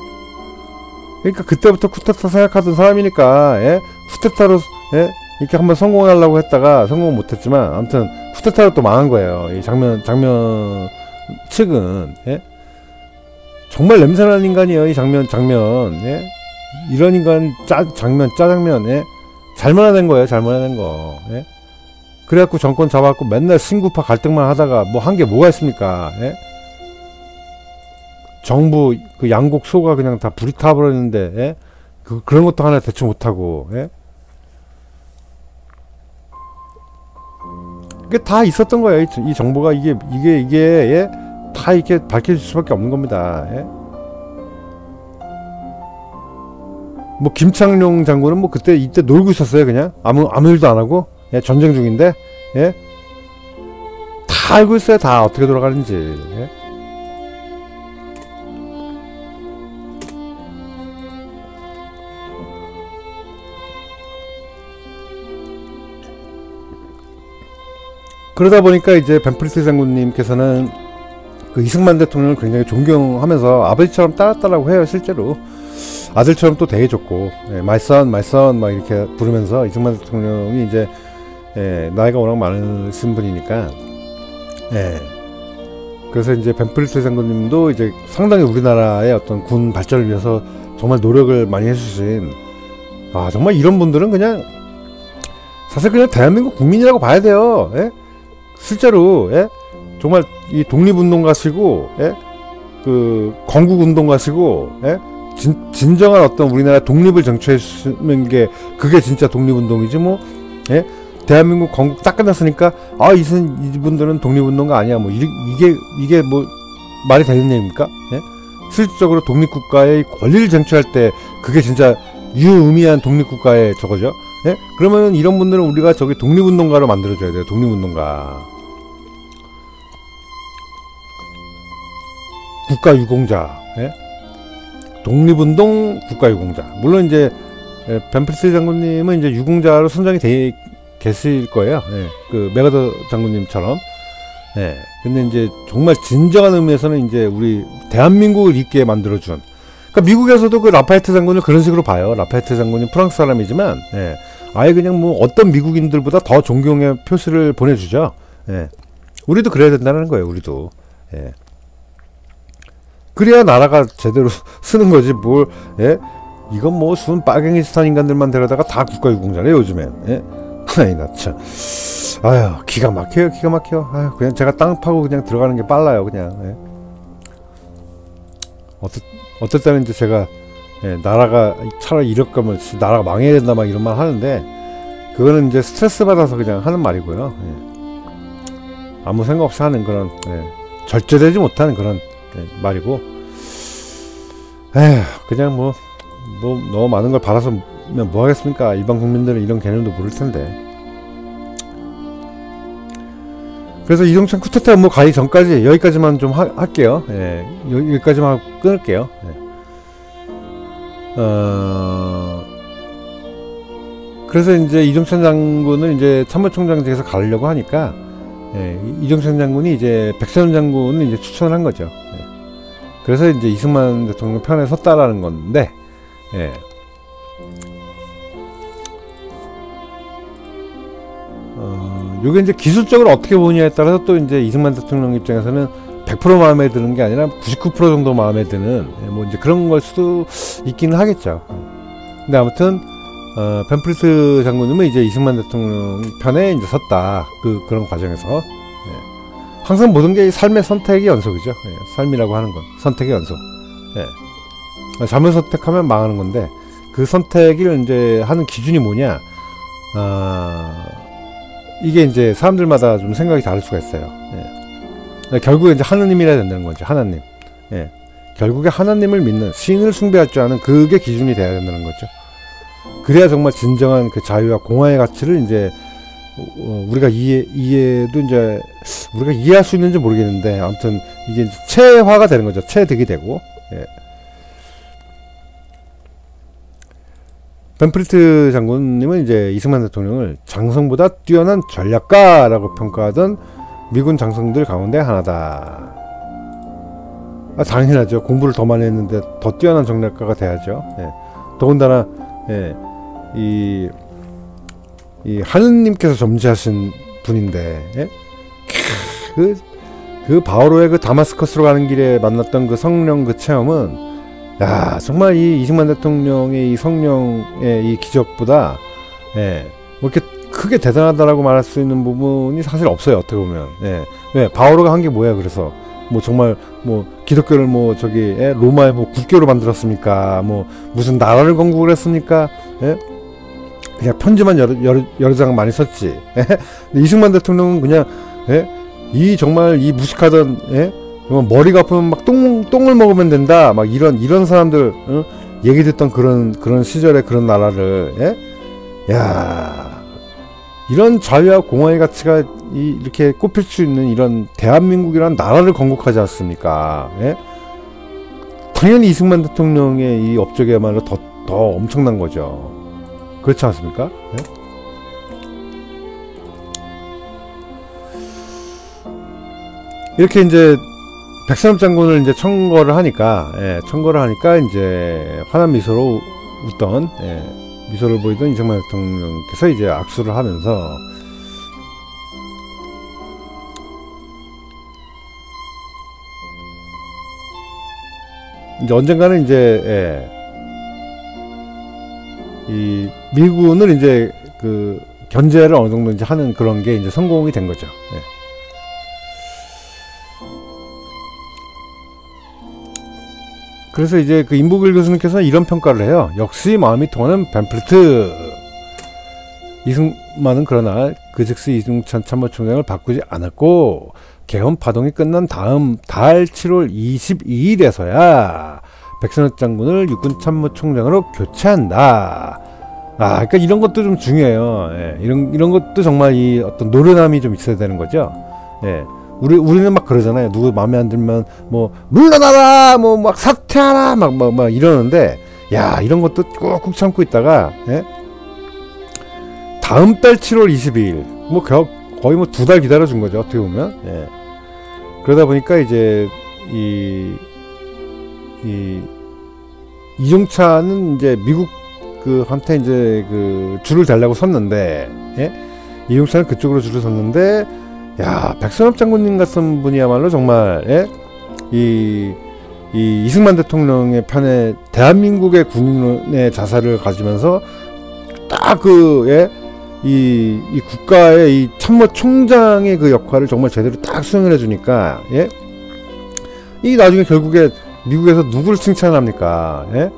그러니까 그때부터 쿠데타 생각하던 사람이니까 예? 쿠데타로 예? 이렇게 한번 성공하려고 했다가 성공 못했지만 아무튼 쿠데타로 또 망한 거예요. 이 장면 측은 예? 정말 냄새나는 인간이에요. 이 장면 예? 이런 인간 짜장면 예? 잘못해낸 거예요. 잘못해낸 거. 예? 그래갖고 정권 잡아갖고 맨날 신구파 갈등만 하다가 뭐 한 게 뭐가 있습니까? 예? 정부 그 양곡 소가 그냥 다 불이 타버렸는데 예? 그런 것도 하나 대처 못하고 예? 이게 다 있었던 거예요. 이 정보가 이게 예? 다 이렇게 밝혀질 수밖에 없는 겁니다. 예? 뭐 김창룡 장군은 뭐 이때 놀고 있었어요. 그냥 아무 일도 안 하고 예? 전쟁 중인데 예? 다 알고 있어요. 다 어떻게 돌아가는지. 예? 그러다 보니까 이제 벤프리스 장군님께서는 그 이승만 대통령을 굉장히 존경하면서 아버지처럼 따랐다라고 해요. 실제로 아들처럼 또 대해줬고 예, my son 막 이렇게 부르면서 이승만 대통령이 이제 예, 나이가 워낙 많으신 분이니까 예, 그래서 이제 벤프리스 장군님도 이제 상당히 우리나라의 어떤 군 발전을 위해서 정말 노력을 많이 해주신 정말 이런 분들은 그냥 사실 그냥 대한민국 국민이라고 봐야 돼요. 예? 실제로 예? 정말 이 독립운동가시고 예? 그 건국운동가시고 예? 진정한 어떤 우리나라 독립을 쟁취해 주는 게 그게 진짜 독립운동이지 뭐 예? 대한민국 건국 딱 끝났으니까 이분들은 독립운동가 아니야 뭐 이게 뭐 말이 되는 얘기입니까? 예? 실질적으로 독립국가의 권리를 쟁취할 때 그게 진짜 유의미한 독립국가의 저거죠. 예? 그러면 이런 분들은 우리가 저기 독립운동가로 만들어줘야 돼요. 독립운동가. 국가유공자, 예? 독립운동 국가유공자. 물론 이제 벤프리트 장군님은 이제 유공자로 선정이 돼 계실 거예요. 예. 그 메가더 장군님처럼. 예. 근데 이제 정말 진정한 의미에서는 이제 우리 대한민국을 있게 만들어준. 그러니까 미국에서도 그 라파에트 장군을 그런 식으로 봐요. 라파에트 장군이 프랑스 사람이지만, 예. 아예 그냥 뭐 어떤 미국인들보다 더 존경의 표시를 보내주죠. 예. 우리도 그래야 된다는 거예요. 우리도. 예. 그래야 나라가 제대로 쓰는 거지. 뭘, 예? 이건 뭐 순 빨갱이 스탄 인간들만 데려다가 다 국가유공자래 요즘엔. 예? 아이 나 참. 아유 기가 막혀요. 기가 막혀. 아유 그냥 제가 땅 파고 그냥 들어가는 게 빨라요. 그냥. 예? 어떨 때는 이제 제가, 예, 나라가 차라리 이럴 거면 나라가 망해야 된다 막 이런 말 하는데, 그거는 이제 스트레스 받아서 그냥 하는 말이고요. 예. 아무 생각 없이 하는 그런, 예, 절제되지 못하는 그런, 예, 말이고, 에휴 그냥 뭐 너무 많은 걸 바라서 뭐 하겠습니까? 일반 국민들은 이런 개념도 모를 텐데. 그래서 이종찬 쿠데타 뭐 가기 전까지 여기까지만 좀 할게요. 예, 여기까지만 하고 끊을게요. 예. 그래서 이제 이종찬 장군을 이제 참모총장직에서 가려고 하니까, 예, 이종찬 장군이 이제 백선원 장군을 이제 추천을 한 거죠. 예. 그래서 이제 이승만 대통령 편에 섰다라는 건데, 예. 요게 이제 기술적으로 어떻게 보느냐에 따라서 또 이제 이승만 대통령 입장에서는 100% 마음에 드는 게 아니라 99% 정도 마음에 드는, 예, 뭐 이제 그런 걸 수도 있기는 하겠죠. 근데 아무튼 벤프리트 장군님은 이제 이승만 대통령 편에 이제 섰다. 그런 과정에서, 예. 항상 모든 게 삶의 선택의 연속이죠. 예. 삶이라고 하는 건 선택의 연속. 예. 잘못 선택하면 망하는 건데, 그 선택을 이제 하는 기준이 뭐냐? 이게 이제 사람들마다 좀 생각이 다를 수가 있어요. 예. 결국에 이제 하느님이라 된다는 거죠. 하나님. 예. 결국에 하나님을 믿는, 신을 숭배할 줄 아는 그게 기준이 돼야 된다는 거죠. 그래야 정말 진정한 그 자유와 공화의 가치를 이제 우리가 이해도 이제 우리가 이해할 수 있는지 모르겠는데, 아무튼 이게 이제 체화가 되는 거죠. 체득이 되고. 예. 벤프리트 장군님은 이제 이승만 대통령을 장성보다 뛰어난 전략가라고 평가하던 미군 장성들 가운데 하나다. 당연하죠. 공부를 더 많이 했는데 더 뛰어난 전략가가 돼야죠. 예. 더군다나, 예, 이 하느님께서 점지하신 분인데, 예? 그 바오로의 그 다마스커스로 가는 길에 만났던 그 성령 그 체험은, 야, 정말 이 이승만 대통령의 이 성령의 이 기적보다, 예, 뭐 이렇게 크게 대단하다라고 말할 수 있는 부분이 사실 없어요. 어떻게 보면. 예. 왜 바오로가 한 게 뭐야? 그래서 뭐 정말 뭐 기독교를 뭐 저기, 예? 로마의 뭐 국교로 만들었습니까? 뭐 무슨 나라를 건국을 했습니까? 예? 그냥 편지만 여러 장 많이 썼지. 예? 근데 이승만 대통령은 그냥, 예? 이 정말 이 무식하던, 예? 머리가 아프면 막 똥을 먹으면 된다. 막 이런 사람들, 어? 얘기 듣던 그런 시절의 그런 나라를, 예? 야, 이런 자유와 공화의 가치가 이렇게 꼽힐 수 있는 이런 대한민국이라는 나라를 건국하지 않습니까? 예? 당연히 이승만 대통령의 이 업적이야말로 더 엄청난 거죠. 그렇지 않습니까? 예? 이렇게 이제 백선엽 장군을 이제 청거를 하니까, 예, 이제 환한 미소로 웃던, 예, 미소를 보이던 이승만 대통령께서 이제 악수를 하면서, 이제 언젠가는 이제, 예, 이 미군을 이제 그 견제를 어느 정도 이제 하는 그런 게 이제 성공이 된 거죠. 예. 그래서 이제 그 임보길 교수님께서는 이런 평가를 해요. 역시 마음이 통하는 벤프리트. 이승만은 그러나 그 즉시 이중찬 참모총장을 바꾸지 않았고, 개헌 파동이 끝난 다음 달 7월 22일에서야 백선엽 장군을 육군 참모총장으로 교체한다. 그러니까 이런 것도 좀 중요해요. 예, 이런 것도 정말 이 어떤 노련함이 좀 있어야 되는 거죠. 예, 우리는 막 그러잖아요. 누구 마음에 안 들면 뭐 물러나라, 뭐 막 사퇴하라, 막 이러는데, 야, 이런 것도 꾹꾹 참고 있다가, 예? 다음 달 7월 22일, 뭐 거의 뭐 2달 기다려준 거죠, 어떻게 보면. 예. 그러다 보니까 이제 이종찬은 이제 미국 한테 이제 줄을 달라고 섰는데, 예? 이종찬은 그쪽으로 줄을 섰는데, 야, 백선엽 장군님 같은 분이야말로 정말, 예? 이승만 대통령의 편에 대한민국의 군인의 자살을 가지면서 딱 예? 이 국가의 이 참모총장의 그 역할을 정말 제대로 딱 수행을 해주니까, 예? 이 나중에 결국에 미국에서 누구를 칭찬합니까? 예?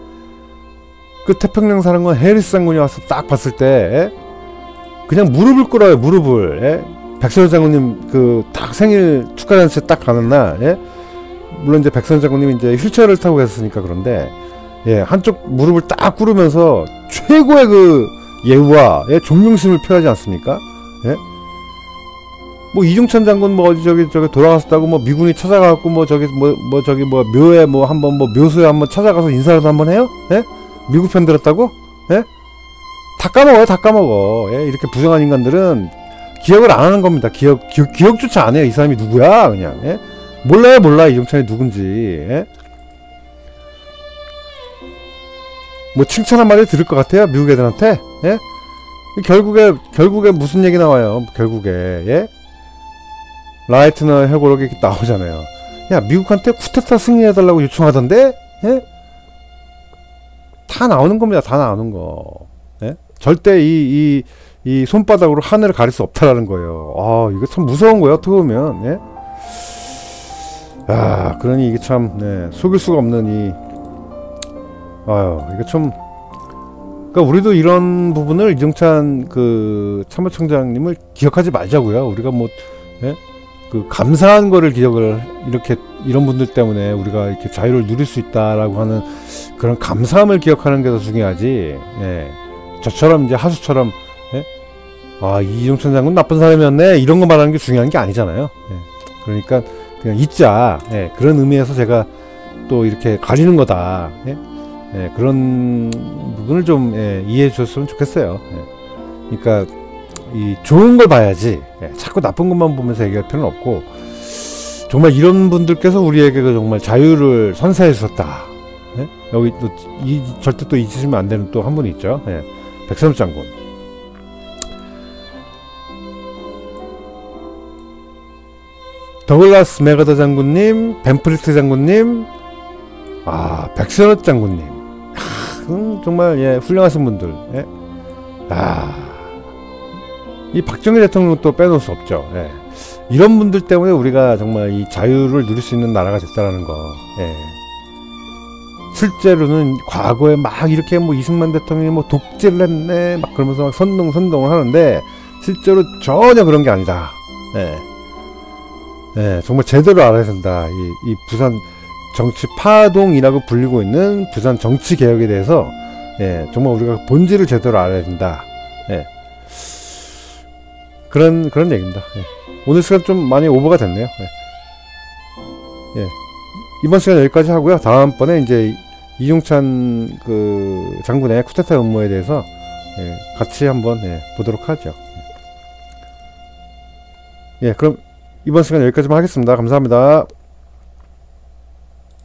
그 태평양 사령관 해리스 장군이 와서 딱 봤을 때, 예? 그냥 무릎을 꿇어요, 무릎을. 예? 백선엽 장군님 딱 생일 축하 잔치 딱 가는 날, 예? 물론 이제 백선엽 장군님이 이제 휠체어를 타고 갔으니까 그런데, 예, 한쪽 무릎을 딱 꿇으면서 최고의 예우와, 예, 존경심을 표하지 않습니까? 예? 뭐 이중찬 장군 뭐 저기 돌아갔었다고 뭐 미군이 찾아가고 뭐 저기 묘에 뭐 한번 뭐 묘소에 한번 찾아가서 인사라도 한번 해요? 예? 미국 편 들었다고? 예? 다 까먹어요, 다 까먹어. 예? 이렇게 부정한 인간들은 기억을 안 하는 겁니다. 기억조차 안 해요. 이 사람이 누구야, 그냥. 예? 몰라, 이종찬이 누군지. 예? 뭐 칭찬 한마디 들을 것 같아요, 미국 애들한테. 예? 결국에 무슨 얘기 나와요, 결국에. 예? 라이트너 해고록이 나오잖아요. 야, 미국한테 쿠데타 승리해달라고 요청하던데? 예? 다 나오는 겁니다, 다 나오는 거. 예? 절대 이 손바닥으로 하늘을 가릴 수 없다라는 거예요. 아, 이거 참 무서운 거예요, 어떻게 보면. 예? 아, 그러니 이게 참, 네, 속일 수가 없는 이거 참, 그러니까 우리도 이런 부분을 이종찬 참모총장님을 기억하지 말자고요. 우리가 뭐, 예? 감사한 거를 이런 분들 때문에 우리가 이렇게 자유를 누릴 수 있다라고 하는 그런 감사함을 기억하는 게 더 중요하지. 예. 저처럼 이제 하수처럼, 예? 아, 이종찬 장군 나쁜 사람이었네, 이런 거 말하는 게 중요한 게 아니잖아요. 예. 그러니까 그냥 잊자. 예. 그런 의미에서 제가 또 이렇게 가리는 거다. 예? 예. 그런 부분을 좀, 예, 이해해 주셨으면 좋겠어요. 예. 그러니까 이 좋은 걸 봐야지, 예, 자꾸 나쁜 것만 보면서 얘기할 필요는 없고, 정말 이런 분들께서 우리에게 정말 자유를 선사해 주셨다. 예? 여기 또 절대 또 잊으시면 안 되는 또 한 분이 있죠. 예. 백선엽 장군. 더글라스 맥아더 장군님, 벤프리트 장군님, 아, 백선엽 장군님. 정말, 예, 훌륭하신 분들. 예. 이 박정희 대통령 또 빼놓을 수 없죠. 예. 이런 분들 때문에 우리가 정말 이 자유를 누릴 수 있는 나라가 됐다라는 거. 예. 실제로는 과거에 막 이렇게 뭐 이승만 대통령이 뭐 독재를 했네, 막 그러면서 막 선동을 하는데, 실제로 전혀 그런 게 아니다. 예. 예, 정말 제대로 알아야 된다. 이 부산 정치 파동이라고 불리고 있는 부산 정치 개혁에 대해서, 예, 정말 우리가 본질을 제대로 알아야 된다. 예. 그런 얘기입니다. 예. 오늘 시간 좀 많이 오버가 됐네요. 예. 예. 이번 시간 여기까지 하고요. 다음번에 이제 이종찬 장군의 쿠데타 음모에 대해서, 예, 같이 한번, 예, 보도록 하죠. 예, 그럼 이번 시간 여기까지만 하겠습니다. 감사합니다.